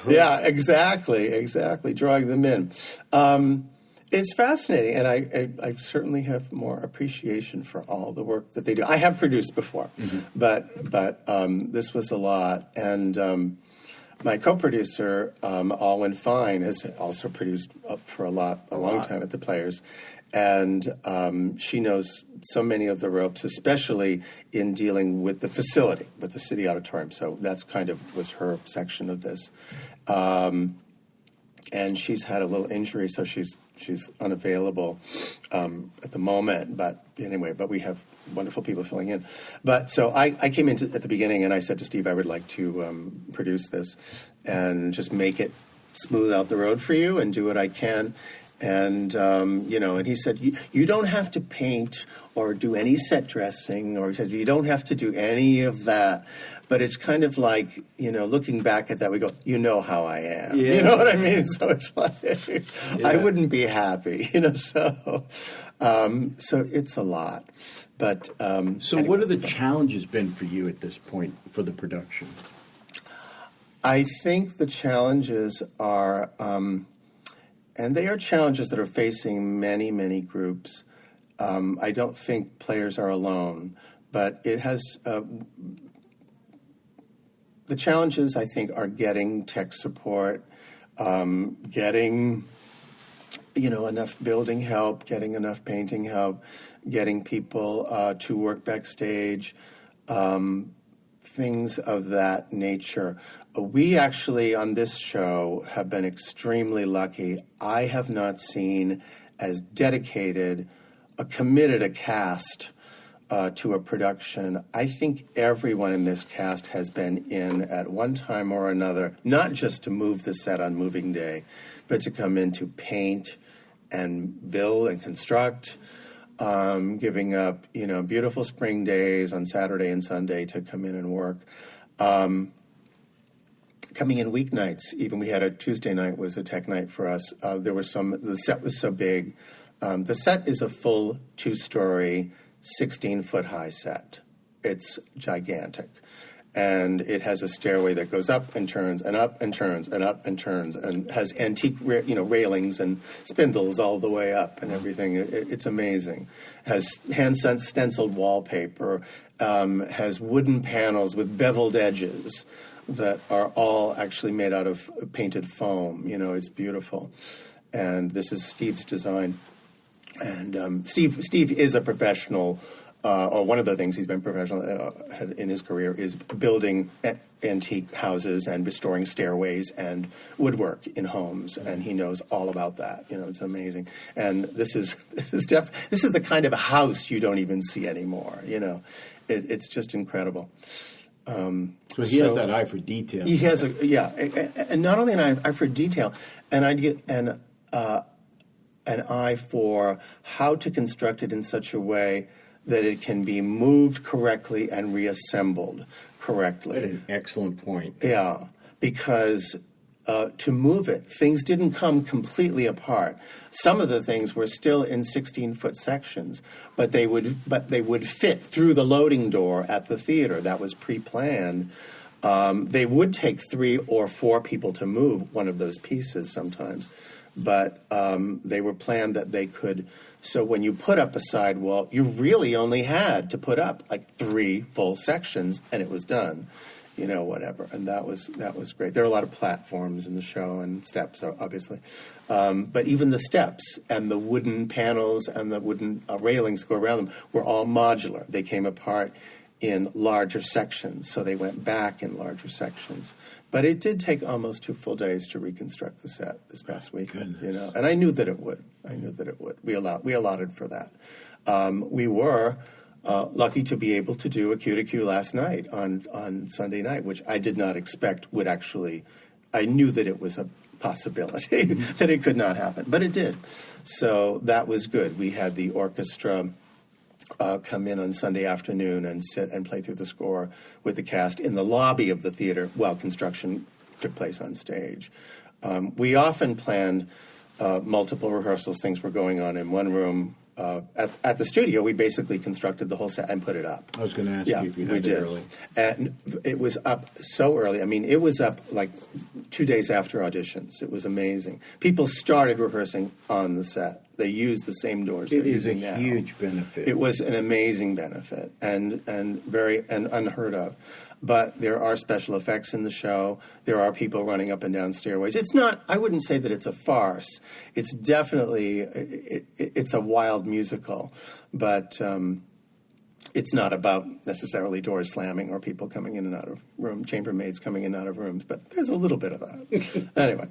yeah, exactly, drawing them in. It's fascinating, and I certainly have more appreciation for all the work that they do. I have produced before, but this was a lot. And my co-producer, Alwyn Fine, has also produced for a long time at the Players. And she knows so many of the ropes, especially in dealing with the facility, with the City Auditorium. So that's was her section of this. And she's had a little injury, so she's unavailable at the moment. But anyway, we have wonderful people filling in. But so I came in at the beginning, and I said to Steve, I would like to produce this and just make it smooth out the road for you and do what I can. And, and he said, you don't have to paint or do any set dressing, or he said, you don't have to do any of that. But it's kind of like, looking back at that, we go, how I am. Yeah. You know what I mean? So it's like, I wouldn't be happy, so it's a lot. But anyway. What have the challenges been for you at this point for the production? I think the challenges are, and they are challenges that are facing many, many groups. I don't think players are alone, but it has... The challenges, I think, are getting tech support, getting, enough building help, getting enough painting help, getting people to work backstage, things of that nature. We actually, on this show, have been extremely lucky. I have not seen as dedicated, committed a cast to a production. I think everyone in this cast has been in at one time or another, not just to move the set on moving day, but to come in to paint and build and construct, giving up, beautiful spring days on Saturday and Sunday to come in and work. Coming in weeknights, even we had a Tuesday night was a tech night for us. The set was so big. The set is a full 2-story, 16-foot-high set. It's gigantic. And it has a stairway that goes up and turns and up and turns and up and turns and has antique railings and spindles all the way up and everything. It's amazing. Has hand-stenciled wallpaper, has wooden panels with beveled edges that are all actually made out of painted foam. It's beautiful. And this is Steve's design. And Steve is a professional, or one of the things he's been professional in his career is building antique houses and restoring stairways and woodwork in homes, and he knows all about that. It's amazing. And this is the kind of house you don't even see anymore. It's just incredible. So he has that eye for detail. He has and not only an eye for detail, an eye for how to construct it in such a way that it can be moved correctly and reassembled. correctly. That's an excellent point. Yeah, because to move it, things didn't come completely apart. Some of the things were still in 16-foot sections, but they would fit through the loading door at the theater. That was pre-planned. They would take 3 or 4 people to move one of those pieces sometimes, but they were planned that they could. So when you put up a sidewall, you really only had to put up like 3 full sections, and it was done. Whatever, and that was great. There are a lot of platforms in the show and steps, obviously, but even the steps and the wooden panels and the wooden railings go around them were all modular. They came apart in larger sections, so they went back in larger sections. But it did take almost 2 full days to reconstruct the set this past weekend. And I knew that it would. We allotted for that. We were lucky to be able to do a Q2Q last night on Sunday night, which I did not expect would actually. I knew that it was a possibility that it could not happen, but it did. So that was good. We had the orchestra come in on Sunday afternoon and sit and play through the score with the cast in the lobby of the theater while construction took place on stage. We often planned multiple rehearsals. Things were going on in one room. At the studio, we basically constructed the whole set and put it up. I was going to ask you if you had it early. And it was up so early. I mean, it was up like 2 days after auditions. It was amazing. People started rehearsing on the set. They used the same doors they're using now. It is a huge benefit. It was an amazing benefit and unheard of. But there are special effects in the show. There are people running up and down stairways. It's not, I wouldn't say that it's a farce. It's definitely, it's a wild musical. But it's not about necessarily doors slamming or people coming in and out of rooms, chambermaids coming in and out of rooms. But there's a little bit of that. Anyway,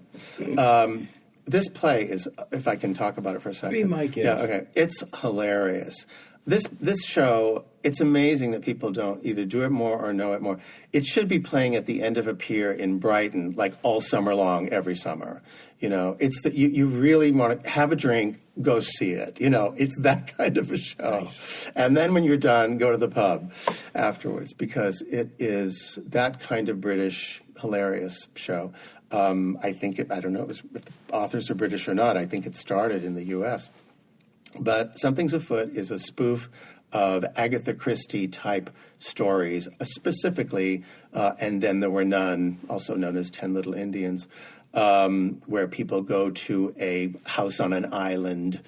this play is, if I can talk about it for a second. Be my guest. Yeah, okay. It's hilarious. This show, it's amazing that people don't either do it more or know it more. It should be playing at the end of a pier in Brighton, like all summer long, every summer. It's that you really want to have a drink, go see it. It's that kind of a show. Nice. And then when you're done, go to the pub afterwards, because it is that kind of British, hilarious show. I think I don't know if the authors are British or not. I think it started in the U.S. But Something's Afoot is a spoof of Agatha Christie-type stories, specifically, And Then There Were None, also known as 10 Little Indians, where people go to a house on an island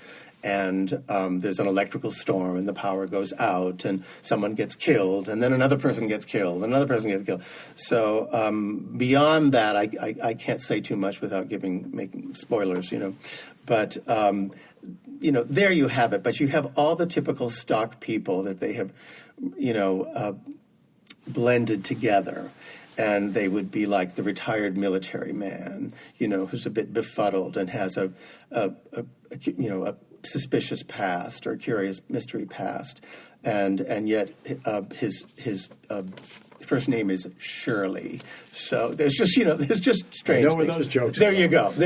and there's an electrical storm and the power goes out and someone gets killed and then another person gets killed, another person gets killed. So beyond that, I can't say too much without making spoilers, But... there you have it. But you have all the typical stock people that they have, blended together. And they would be like the retired military man, who's a bit befuddled and has a suspicious past or a curious mystery past. And yet his first name is Shirley. So there's just strange I know where things. those jokes There are.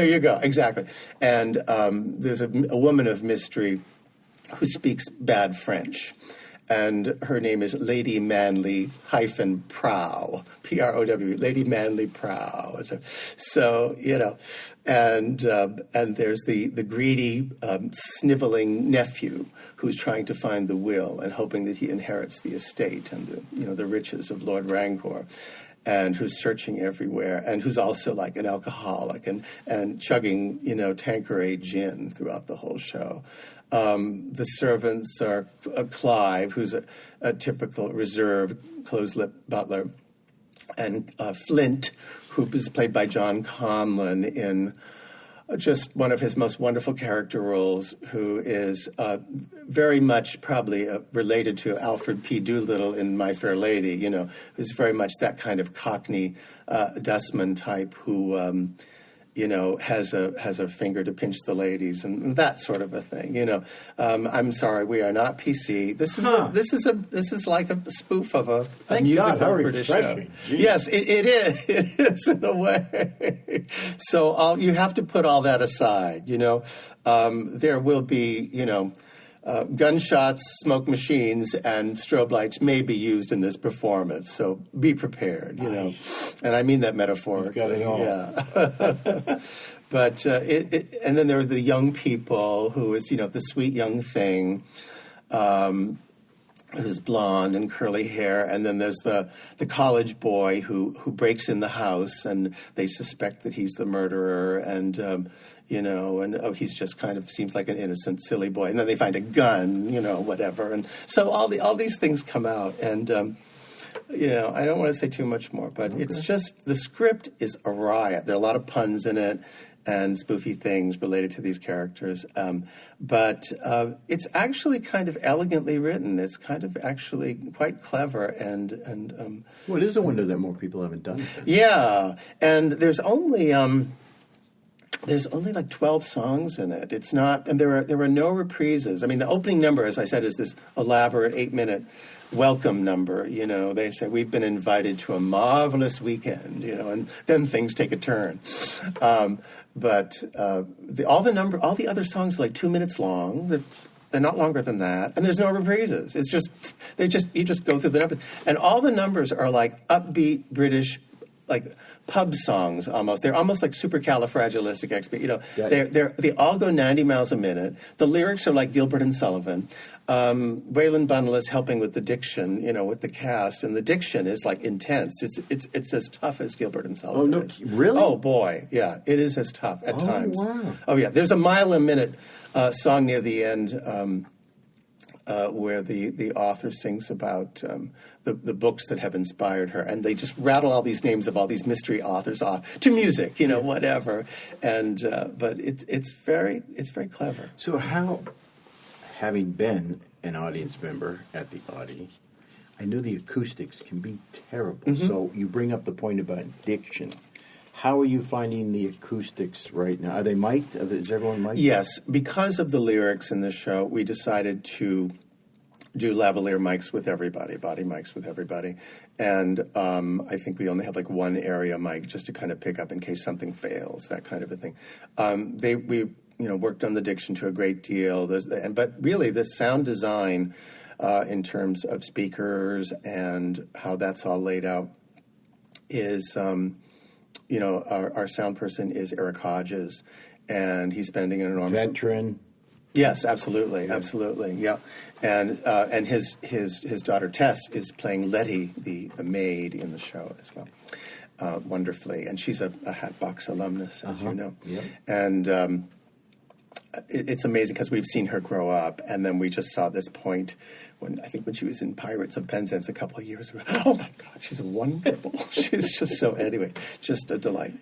you go, exactly. And there's a woman of mystery who speaks bad French. And her name is Lady Manly Prow, P-R-O-W, Lady Manly Prow. So, and there's the greedy, sniveling nephew who's trying to find the will and hoping that he inherits the estate and the riches of Lord Rancor, and who's searching everywhere, and who's also like an alcoholic and chugging, Tanqueray gin throughout the whole show. The servants are Clive, who's a typical reserved, close-lipped butler, and Flint, who is played by John Conlon in just one of his most wonderful character roles, who is very much probably related to Alfred P. Doolittle in My Fair Lady, who's very much that kind of Cockney dustman type who... has a finger to pinch the ladies and that sort of a thing. I'm sorry, we are not PC. This is like a spoof of a musical British show. Yes, it is. It is in a way. So you have to put all that aside. There will be gunshots, smoke machines, and strobe lights may be used in this performance. So be prepared, you know. And I mean that metaphorically. You've got it all. Yeah. But and then there are the young people who is, you know, the sweet young thing. Who's blonde and curly hair, and then there's the college boy who breaks in the house, and they suspect that he's the murderer, and you know, and he's just kind of seems like an innocent, silly boy, and then they find a gun, you know, whatever, and so all these things come out, and you know, I don't want to say too much more, but it's just the script is a riot. There are a lot of puns in it and spoofy things related to these characters. But it's actually kind of elegantly written. It's kind of actually quite clever and well, it is a window that more people haven't done. Yeah, and there's only like 12 songs in it. It's not, and there were no reprises. I mean, the opening number, as I said, is this elaborate 8-minute welcome number. You know, they say we've been invited to a marvelous weekend. You know, and then things take a turn. But all the other songs are like 2 minutes long. They're not longer than that, and there's no reprises. It's just you just go through the numbers, and all the numbers are like upbeat British, like pub songs almost. They're almost like supercalifragilisticexpialidocious. You know, they all go 90 miles a minute. The lyrics are like Gilbert and Sullivan. Waylon Bunnell is helping with the diction, you know, with the cast, and the diction is like intense. It's as tough as Gilbert and Sullivan. Oh no, is. really? Oh boy, yeah, it is as tough at times. Wow. Oh yeah, there's a mile a minute song near the end where the author sings about the books that have inspired her, and they just rattle all these names of all these mystery authors off to music, you know, whatever. And but it's very clever. So how, having been an audience member at the Audie, I know the acoustics can be terrible. Mm-hmm. So you bring up the point about diction. How are you finding the acoustics right now? Are they mic'd? Is everyone mic'd? Yes. Because of the lyrics in this show, we decided to do lavalier mics with everybody, body mics with everybody. And I think we only have like one area mic just to kind of pick up in case something fails, that kind of a thing. We worked on the diction to a great deal. But really, the sound design in terms of speakers and how that's all laid out is... our sound person is Eric Hodges, and he's spending an enormous veteran. Yes, absolutely, yeah. And his daughter Tess is playing Letty, the maid in the show as well, wonderfully, and she's a Hatbox alumnus, as you know. Yep. And it's amazing because we've seen her grow up, and then we just saw this point when she was in Pirates of Penzance a couple of years ago. Oh my God, she's wonderful. She's just so, anyway, just a delight.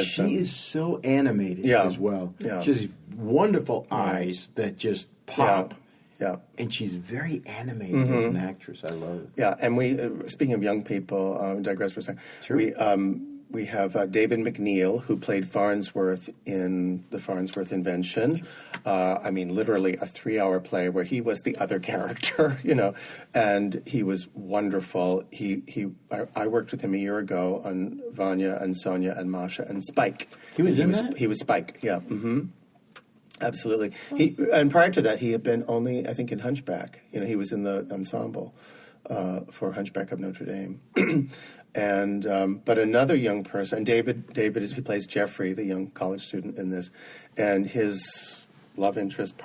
She is so animated as well. Yeah. She has these wonderful eyes that just pop. Yeah. And she's very animated as an actress. I love it. Yeah, and we, speaking of young people, digress for a second. Sure. We have David McNeil, who played Farnsworth in The Farnsworth Invention. Literally a 3-hour play where he was the other character, and he was wonderful. I worked with him a year ago on Vanya and Sonia and Masha and Spike. He was in that? He was Spike, yeah. Mm-hmm. Absolutely. And prior to that, he had been only, I think, in Hunchback. He was in the ensemble for Hunchback of Notre Dame. And but another young person, David he plays Jeffrey, the young college student in this, and his love interest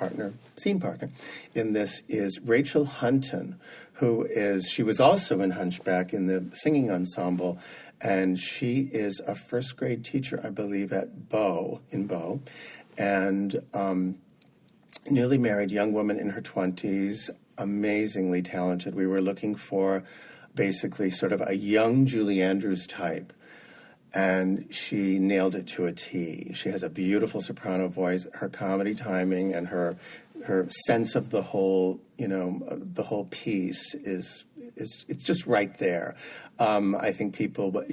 scene partner in this is Rachel Hunton, she was also in Hunchback in the singing ensemble, and she is a first grade teacher, I believe, at Bow, and newly married young woman in her 20s, amazingly talented. We were looking for basically sort of a young Julie Andrews type, and she nailed it to a T. She has a beautiful soprano voice. Her comedy timing and her sense of the whole, the whole piece is it's just right there. I think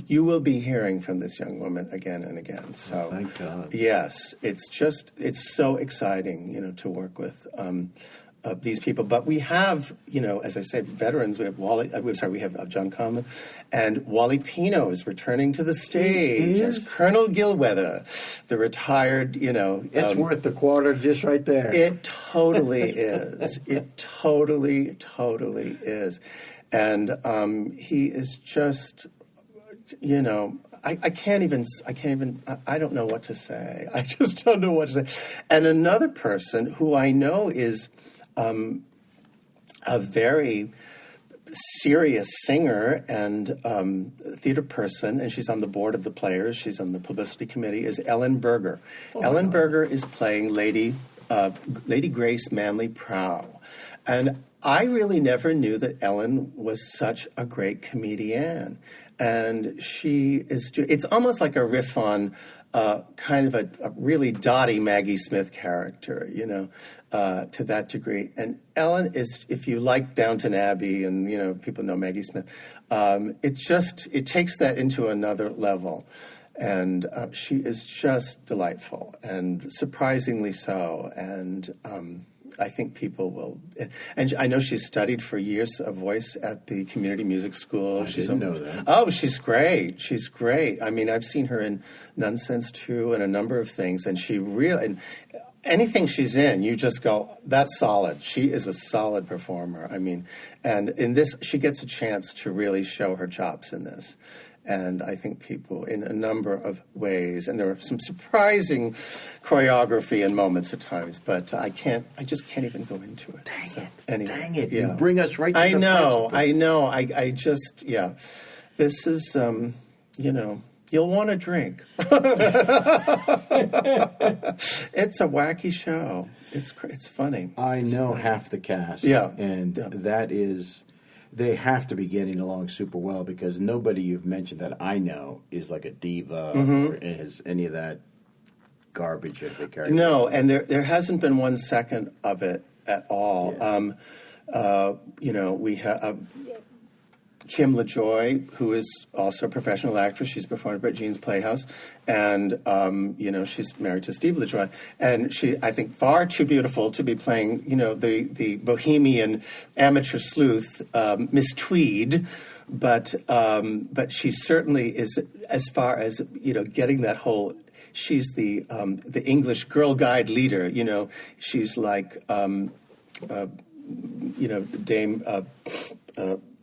you will be hearing from this young woman again and again. So thank God. Yes, it's so exciting, to work with. these people. But we have, as I say, veterans. We have we have John Conlon, and Wally Pino is returning to the stage as Colonel Gilweather, the retired, It's worth the quarter just right there. It totally is. It totally is. And he is just, I don't know what to say. I just don't know what to say. And another person who I know is a very serious singer and theater person, and she's on the board of the Players. She's on the publicity committee, is Ellen Berger. Ellen Berger is playing Lady Grace Manley Prow. And I really never knew that Ellen was such a great comedian. And she is, it's almost like a riff on kind of a really dotty Maggie Smith character, to that degree. And Ellen is, if you like Downton Abbey and, people know Maggie Smith, it takes that into another level. And she is just delightful and surprisingly so. And I think people will, and I know she's studied for years of voice at the Community Music School. I didn't know that. Oh, she's great. She's great. I mean, I've seen her in Nonsense 2 and a number of things, and she really, and anything she's in, you just go, that's solid. She is a solid performer. I mean, and in this, she gets a chance to really show her chops in this. And I think people in a number of ways, and there are some surprising choreography and moments at times, but I just can't even go into it. Dang it. Yeah. You bring us right to the I know. I just, this is, you'll want to drink. It's a wacky show. It's funny. I know half the cast. Yeah. And that is... They have to be getting along super well because nobody you've mentioned that I know is like a diva or is any of that garbage that they carry. No, and there hasn't been 1 second of it at all. Yeah. We have Kim LaJoy, who is also a professional actress. She's performed at Brett Jean's Playhouse, and she's married to Steve LaJoy, and she, I think, far too beautiful to be playing, the bohemian amateur sleuth, Miss Tweed, but she certainly is, as far as getting that whole. She's the English Girl Guide leader. She's like Dame.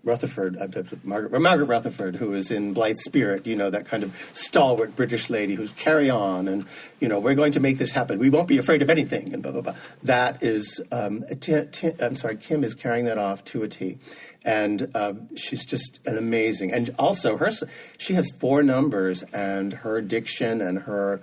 Rutherford, Margaret Rutherford, who is in Blithe Spirit, that kind of stalwart British lady who's carry on and, we're going to make this happen. We won't be afraid of anything and blah, blah, blah. That is, Kim is carrying that off to a T. And she's just an amazing, and also she has 4 numbers, and her diction and her,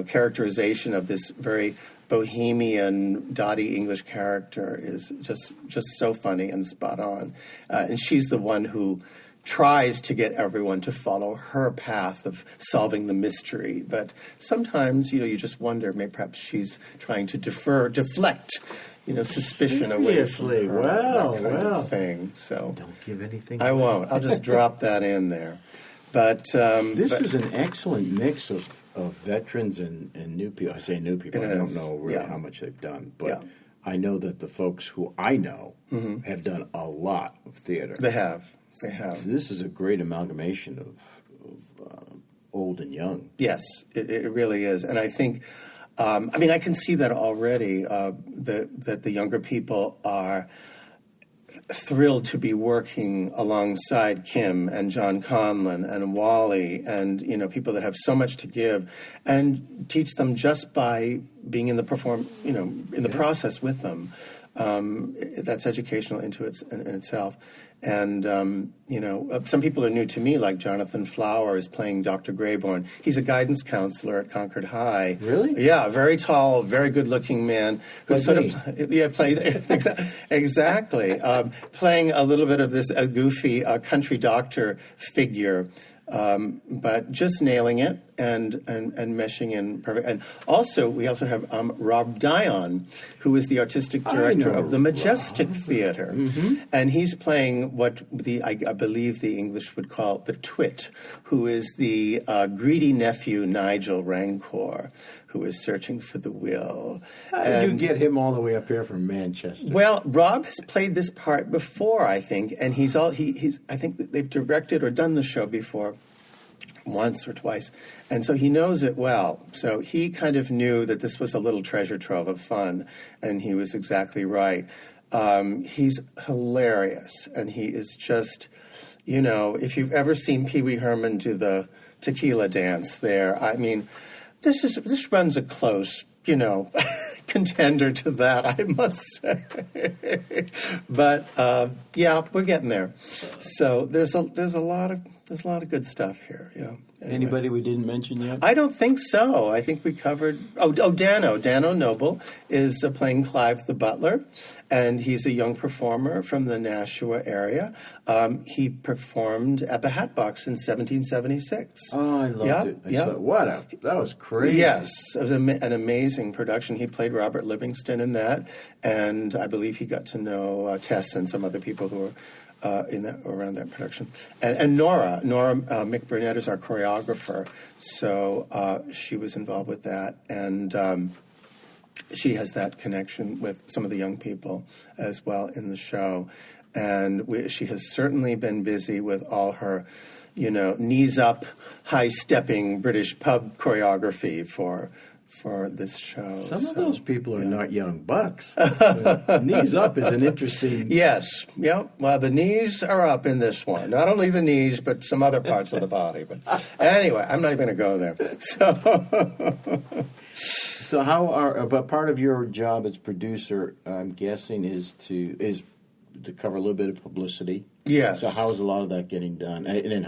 characterization of this very bohemian, dotty English character is just so funny and spot on. And she's the one who tries to get everyone to follow her path of solving the mystery. But sometimes, you just wonder, maybe perhaps she's trying to deflect, suspicion away from her. Well. Kind of thing. So don't give anything I won't. I'll just drop that in there. But this is an excellent mix of veterans and new people. I say new people. I don't know really how much they've done, but I know that the folks who I know have done a lot of theater. They have. So this is a great amalgamation of old and young. Yes, it really is. And I think, I can see that already, that the younger people are thrilled to be working alongside Kim and John Conlon and Wally and, people that have so much to give, and teach them just by being in the process with them. That's educational in itself. And, some people are new to me, like Jonathan Flower is playing Dr. Grayborn. He's a guidance counselor at Concord High. Really? Yeah, very tall, very good-looking man. Who exactly. Playing a little bit of this goofy country doctor figure. But just nailing it and meshing in perfect. And also, we also have Rob Dion, who is the artistic director of the Majestic Theater. And he's playing what I believe the English would call the twit, who is the greedy nephew Nigel Rancor, who is searching for the will. How did you get him all the way up here from Manchester? Well, Rob has played this part before, I think, and he's I think that they've directed or done the show before once or twice, and so he knows it well. So he kind of knew that this was a little treasure trove of fun, and he was exactly right. He's hilarious, and he is just, if you've ever seen Pee Wee Herman do the tequila dance there, I mean, this runs a close, contender to that, I must say. But yeah, we're getting there. So there's a lot of good stuff here. Yeah. Anyway. Anybody we didn't mention yet? I don't think so. I think we covered. Dano Noble is playing Clive the Butler, and he's a young performer from the Nashua area. He performed at the Hatbox in 1776. Oh, I loved it. That was crazy. Yes, it was an amazing production. He played Robert Livingston in that, and I believe he got to know Tess and some other people who were around that production. And Nora McBurnett is our choreographer, so she was involved with that, and she has that connection with some of the young people as well in the show. And she has certainly been busy with all her, knees up, high-stepping British pub choreography for this show. Some of those people are not young bucks. Knees up is an interesting... Yes. Yep. Well, the knees are up in this one. Not only the knees, but some other parts of the body. But anyway, I'm not even going to go there. So but part of your job as producer, I'm guessing, is to cover a little bit of publicity. Yes. So how is a lot of that getting done? And then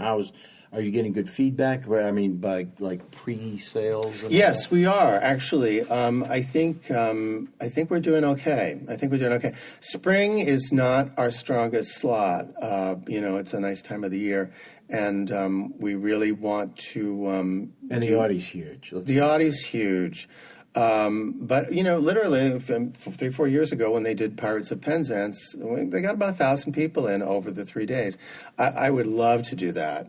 are you getting good feedback? I mean, by like pre-sales? Yes, we are actually. I think we're doing okay. Spring is not our strongest slot. It's a nice time of the year, and we really want to. And the Audie's huge. The Audie's huge. But, literally 3-4 years ago when they did Pirates of Penzance, they got about 1,000 people in over the 3 days. I would love to do that.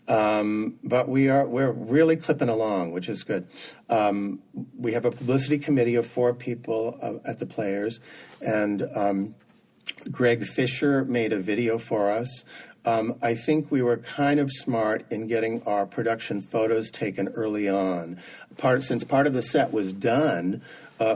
But we're really clipping along, which is good. We have a publicity committee of 4 people at the Players, and Greg Fisher made a video for us. I think we were kind of smart in getting our production photos taken early on. Since part of the set was done,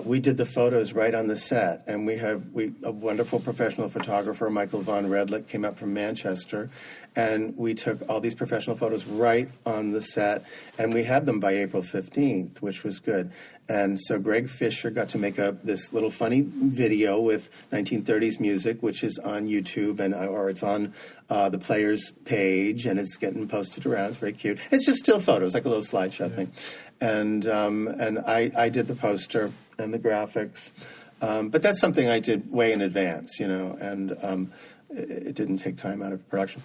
we did the photos right on the set, and a wonderful professional photographer, Michael Von Redlich, came up from Manchester, and we took all these professional photos right on the set, and we had them by April 15th, which was good. And so Greg Fisher got to make this little funny video with 1930s music, which is on YouTube or it's on the Players page, and it's getting posted around. It's very cute. It's just still photos, like a little slideshow thing. And I did the poster and the graphics, but that's something I did way in advance, and it didn't take time out of production.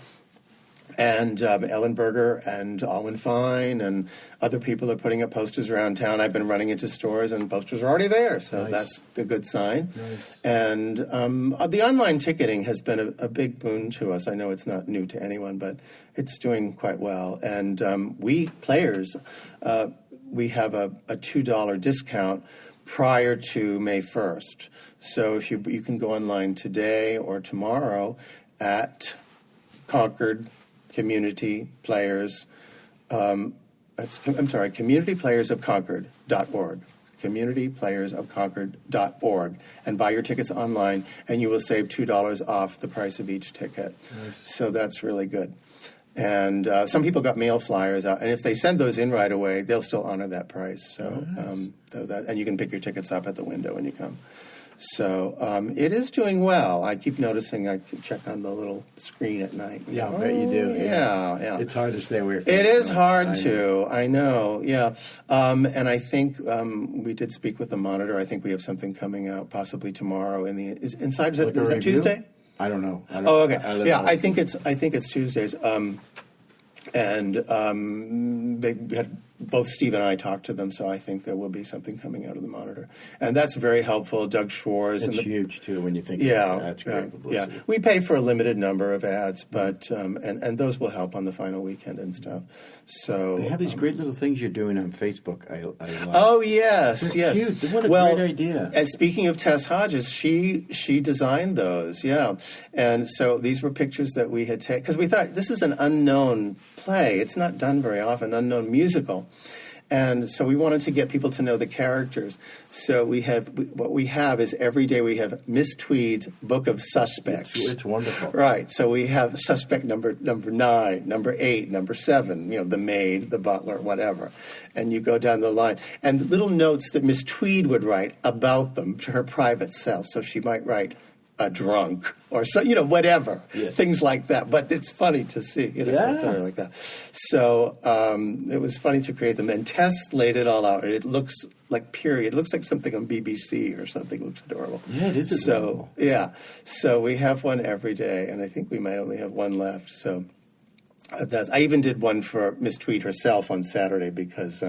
And Ellen Berger and Alwyn Fine and other people are putting up posters around town. I've been running into stores and posters are already there, so that's a good sign. Nice. And the online ticketing has been a big boon to us. I know it's not new to anyone, but it's doing quite well. And we Players, we have a $2 discount prior to May 1st. So if you can go online today or tomorrow at Concord Community Players, Community Players of Concord.org. Community Players of Concord.org, and buy your tickets online, and you will save $2 off the price of each ticket. Nice. So that's really good. And some people got mail flyers out, and if they send those in right away, they'll still honor that price. So, nice. And you can pick your tickets up at the window when you come. So it is doing well. I keep noticing I check on the little screen at night. Yeah, I bet you do. Yeah. It's hard to stay away from it. It is hard to. I know, yeah. And I think we did speak with the Monitor. I think we have something coming out possibly tomorrow. Is that Tuesday? I don't know. Okay. I think it's Tuesdays. And they had both Steve and I talked to them, so I think there will be something coming out of the Monitor. And that's very helpful. Doug Schwartz. It's huge, too, when you think about that. That's great publicity. Yeah. We pay for a limited number of ads, but and those will help on the final weekend and stuff. So they have these great little things you're doing on Facebook. I love. Oh, yes. They're cute. What a great idea. And speaking of Tess Hodges, she designed those, yeah. And so these were pictures that we had taken, because we thought this is an unknown play. It's not done very often, unknown musical. And so we wanted to get people to know the characters. So what we have is every day we have Miss Tweed's Book of Suspects. It's wonderful. Right. So we have suspect number 9, number 8, number 7, the maid, the butler, whatever. And you go down the line. And little notes that Miss Tweed would write about them to her private self. So she might write, a drunk, or so, whatever, things like that. But it's funny to see, something like that. So it was funny to create them. And Tess laid it all out. It looks like period. It looks like something on BBC or something. It looks adorable. Yeah, it is adorable. So, yeah. So we have one every day, and I think we might only have one left. So I even did one for Miss Tweed herself on Saturday because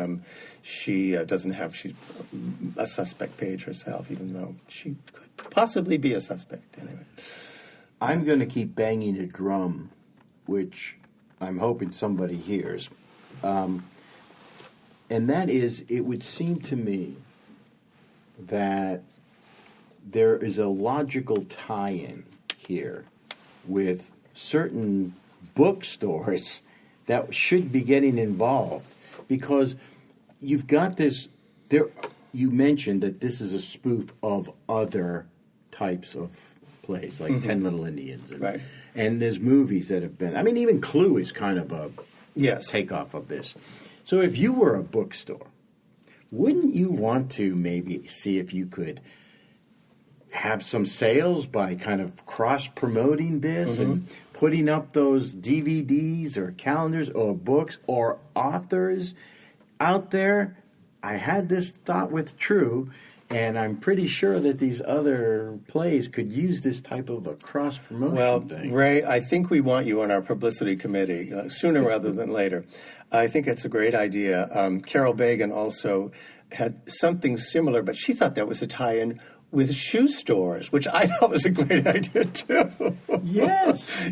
she doesn't have a suspect page herself, even though she could possibly be a suspect. Anyway, I'm going to keep banging a drum, which I'm hoping somebody hears. And that is, it would seem to me that there is a logical tie-in here with certain bookstores that should be getting involved, because you've got this there. You mentioned that this is a spoof of other types of plays, like 10 Little Indians, and there's movies that have been. I mean, even Clue is kind of a takeoff of this. So, if you were a bookstore, wouldn't you want to maybe see if you could have some sales by kind of cross-promoting this and putting up those DVDs or calendars or books or authors out there? I had this thought with True, and I'm pretty sure that these other plays could use this type of a cross-promotion thing. Well, Ray, I think we want you on our publicity committee sooner rather than later. I think it's a great idea. Carol Bagan also had something similar, but she thought that was a tie-in with shoe stores, which I thought was a great idea too. Yes.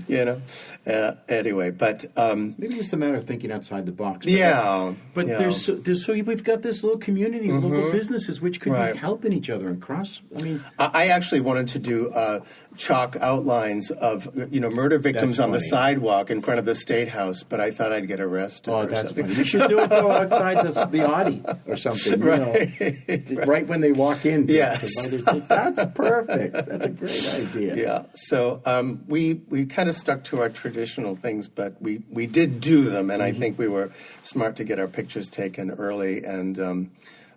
Anyway, but maybe it's a matter of thinking outside the box. But we've got this little community of local businesses which could be helping each other and cross. I mean, I actually wanted to do chalk outlines of murder victims on the sidewalk in front of the State House, but I thought I'd get arrested. Oh, that's funny. You should do it though outside the Audi or something. Right when they walk in. Yes. That's perfect. That's a great idea. Yeah. So we kind of stuck to our traditional things, but we did do them, and I think we were smart to get our pictures taken early, and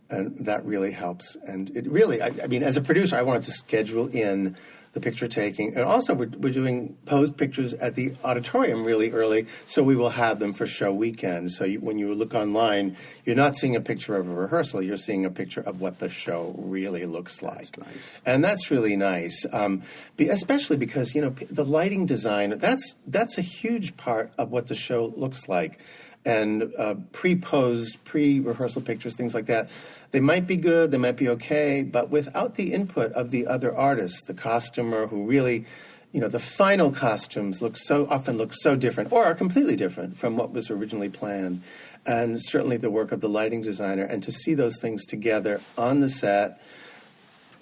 that really helps. And it really, I mean, as a producer, I wanted to schedule in the picture taking. And also we're doing posed pictures at the auditorium really early, so we will have them for show weekend. So when you look online, you're not seeing a picture of a rehearsal, you're seeing a picture of what the show really looks like. That's nice. And that's really nice, especially because, the lighting design, that's a huge part of what the show looks like. And pre-posed, pre-rehearsal pictures, things like that, they might be good, they might be okay, but without the input of the other artists, the costumer who really, the final costumes often look so different or are completely different from what was originally planned. And certainly the work of the lighting designer, and to see those things together on the set,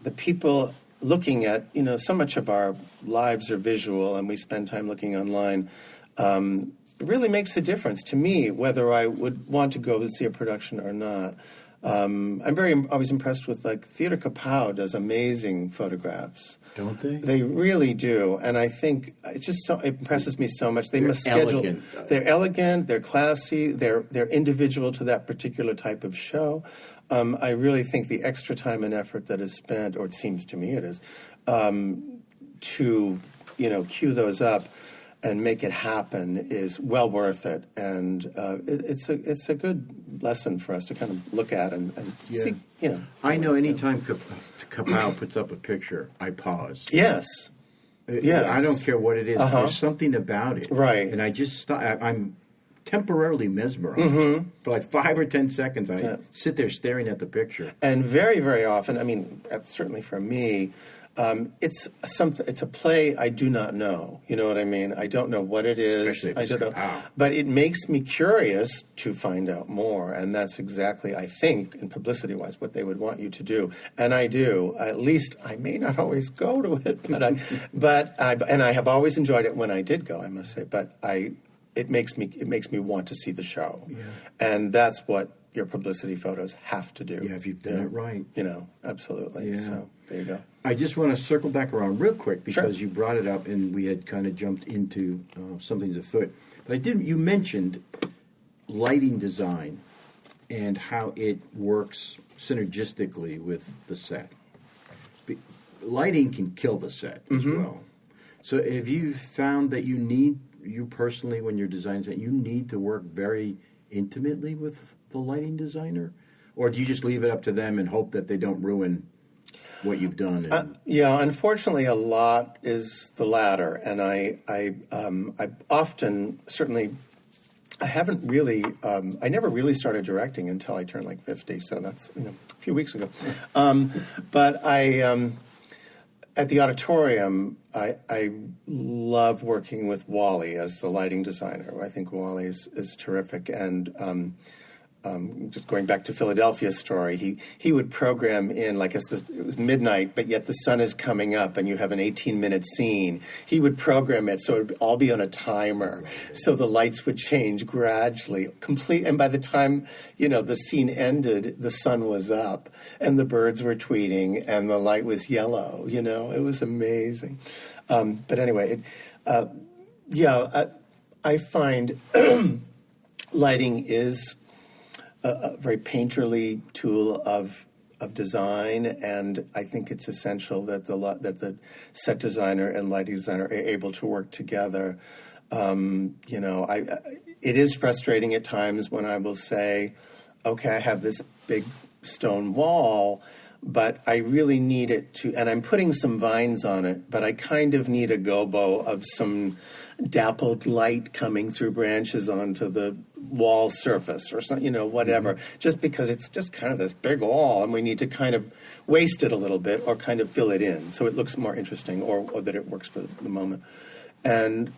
the people looking at, so much of our lives are visual and we spend time looking online, it really makes a difference to me whether I would want to go and see a production or not. I'm always impressed with, Theater Kapow does amazing photographs. Don't they? They really do, and I think it impresses me so much. They're elegant. They're elegant. They're classy. They're individual to that particular type of show. I really think the extra time and effort that is spent, or it seems to me it is, to cue those up and make it happen is well worth it, and it's a good lesson for us to kind of look at and see. I know anytime Kapow puts up a picture, I pause. Yes. I don't care what it is. There's something about it, right? And I just stop. I'm temporarily mesmerized. For like 5 or 10 seconds, I sit there staring at the picture. And very, very often, I mean, certainly for me, it's a play I do not know. You know what I mean? I don't know what it is. Especially if it's I don't know. Wow. But it makes me curious to find out more, and that's exactly, I think, in publicity-wise, what they would want you to do. And I do. At least I may not always go to it, but I have always enjoyed it when I did go, I must say. But it makes me want to see the show, and that's what your publicity photos have to do. Yeah, if you've done it right. You know, absolutely. Yeah. So there you go. I just want to circle back around real quick because you brought it up and we had kind of jumped into something's afoot. But you mentioned lighting design and how it works synergistically with the set. Lighting can kill the set as well. So have you found that you personally, when you're designing set, you need to work very intimately with the lighting designer? Or do you just leave it up to them and hope that they don't ruin what you've done? Unfortunately, a lot is the latter. And I often, certainly, I haven't really, I never really started directing until I turned like 50. So that's, a few weeks ago. But at the auditorium, I love working with Wally as the lighting designer. I think Wally is terrific. And just going back to Philadelphia's story, he would program in, like it was midnight, but yet the sun is coming up and you have an 18-minute scene. He would program it so it would all be on a timer. So the lights would change gradually, and by the time, the scene ended, the sun was up and the birds were tweeting and the light was yellow. It was amazing. But anyway, I find lighting is a very painterly tool of design, and I think it's essential that the set designer and lighting designer are able to work together. It is frustrating at times when I will say, okay, I have this big stone wall, but I really need it to, and I'm putting some vines on it, but I kind of need a gobo of some dappled light coming through branches onto the wall surface or something, whatever, just because it's just kind of this big wall and we need to kind of waste it a little bit or kind of fill it in so it looks more interesting or that it works for the moment. And,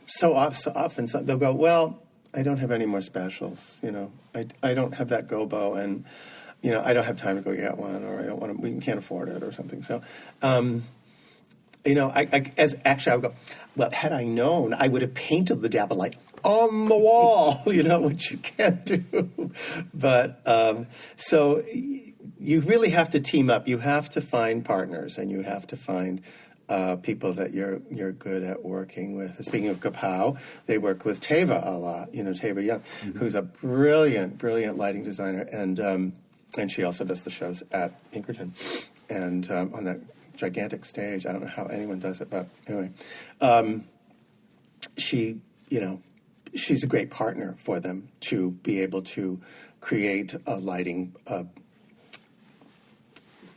so often they'll go, well, I don't have any more specials, I don't have that gobo and, I don't have time to go get one, or I don't want to, we can't afford it or something. So, I would go, well, had I known, I would have painted the dapple light on the wall, which you can't do. But so you really have to team up. You have to find partners, and you have to find people that you're good at working with. Speaking of Kapow, they work with Teva a lot. Teva Young, who's a brilliant lighting designer, and she also does the shows at Pinkerton, and on that gigantic stage. I don't know how anyone does it, but anyway, she's a great partner for them to be able to create a lighting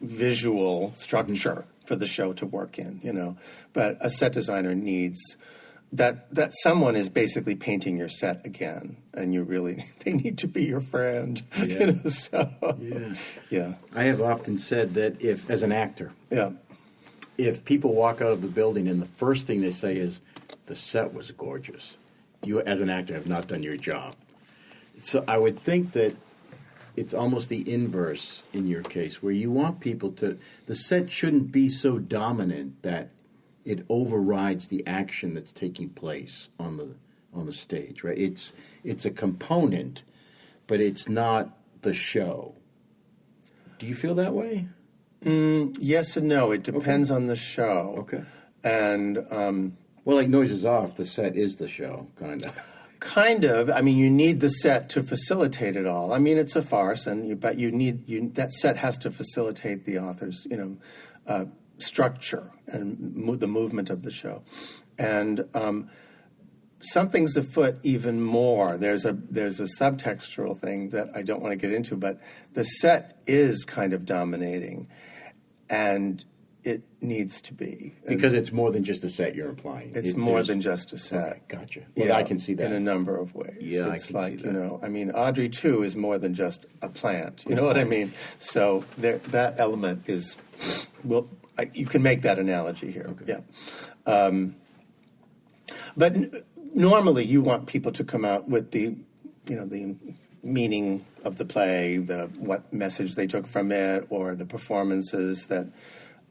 visual structure for the show to work in, But a set designer needs that someone is basically painting your set again, and they need to be your friend. Yeah. Yeah. I have often said that as an actor, if people walk out of the building and the first thing they say is, the set was gorgeous, you as an actor have not done your job. So I would think that it's almost the inverse in your case, where you want people the set shouldn't be so dominant that it overrides the action that's taking place on the stage, right? It's a component, but it's not the show. Do you feel that way? Yes and no. It depends on the show. Okay. And well, like Noises Off, the set is the show, kind of. Kind of. I mean, you need the set to facilitate it all. I mean, it's a farce, but that set has to facilitate the author's, structure and the movement of the show. And something's afoot even more. There's a subtextual thing that I don't want to get into, but the set is kind of dominating, and it needs to be. Because it's more than just a set, you're implying. It's more than just a set. Okay, gotcha. Well, I can see that. In a number of ways. Yeah, it's I can like, see that. I mean, Audrey 2 is more than just a plant. You know what I mean? So that element is, you can make that analogy here. Okay. Yeah. But normally you want people to come out with the meaning of the play, what message they took from it, or the performances that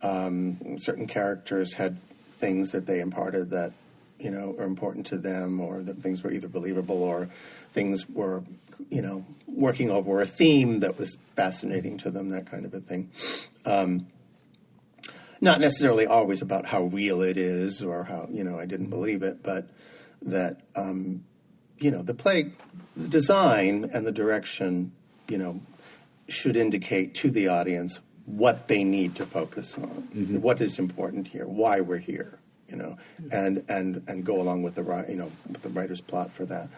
certain characters had things that they imparted that, are important to them, or that things were either believable or things were, working over a theme that was fascinating to them, that kind of a thing. Not necessarily always about how real it is or how, I didn't believe it, but that, the play, the design and the direction, should indicate to the audience what they need to focus on, what is important here, why we're here, and go along with the writer's plot for that.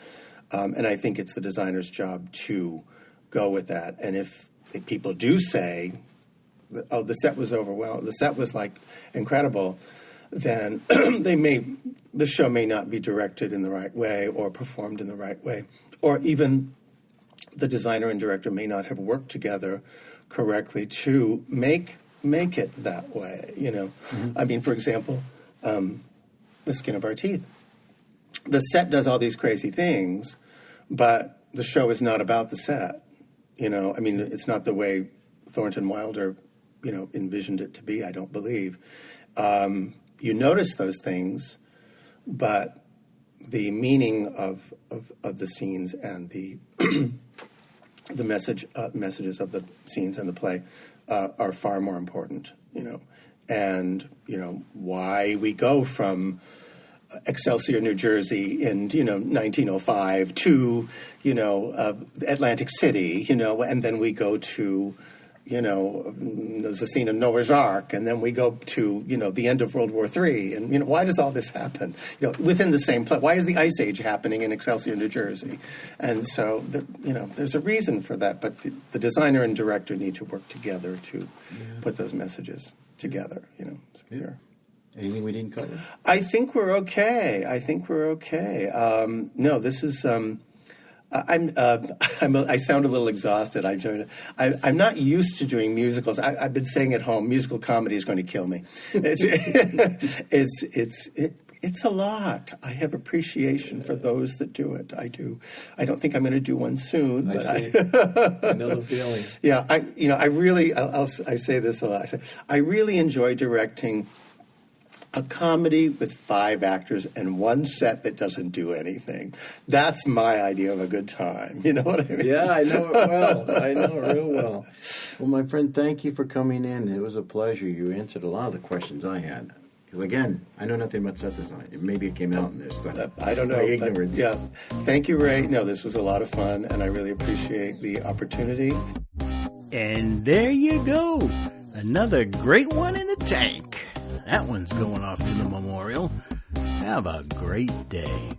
And I think it's the designer's job to go with that. And if people do say, "Oh, the set was overwhelmed. The set was like incredible," then the show may not be directed in the right way or performed in the right way, or even the designer and director may not have worked together correctly to make it that way. I mean, for example, The Skin of Our Teeth. The set does all these crazy things, but the show is not about the set. I mean, it's not the way Thornton Wilder, envisioned it to be, I don't believe. You notice those things, but the meaning of the scenes and the the messages of the scenes and the play are far more important, and why we go from Excelsior, New Jersey in 1905 to Atlantic City, and then we go to there's a scene of Noah's Ark, and then we go to, the end of World War III. And, why does all this happen? Within the same play. Why is the Ice Age happening in Excelsior, New Jersey? And so, there's a reason for that. But the designer and director need to work together to put those messages together, Yeah. Anything we didn't cover? I think we're okay. No, this is... I sound a little exhausted. I'm not used to doing musicals. I've been saying at home, musical comedy is going to kill me. It's a lot. I have appreciation for those that do it. I do. I don't think I'm going to do one soon. But I know the feeling. Yeah, I say this a lot. I really enjoy directing a comedy with 5 actors and one set that doesn't do anything. That's my idea of a good time. You know what I mean? Yeah, I know it well. I know it real well. Well, my friend, thank you for coming in. It was a pleasure. You answered a lot of the questions I had. Because, again, I know nothing about set design. Maybe it came out in this stuff. I don't know. Ignorance. Yeah. Thank you, Ray. No, this was a lot of fun, and I really appreciate the opportunity. And there you go. Another great one in the tank. That one's going off to the memorial. Have a great day.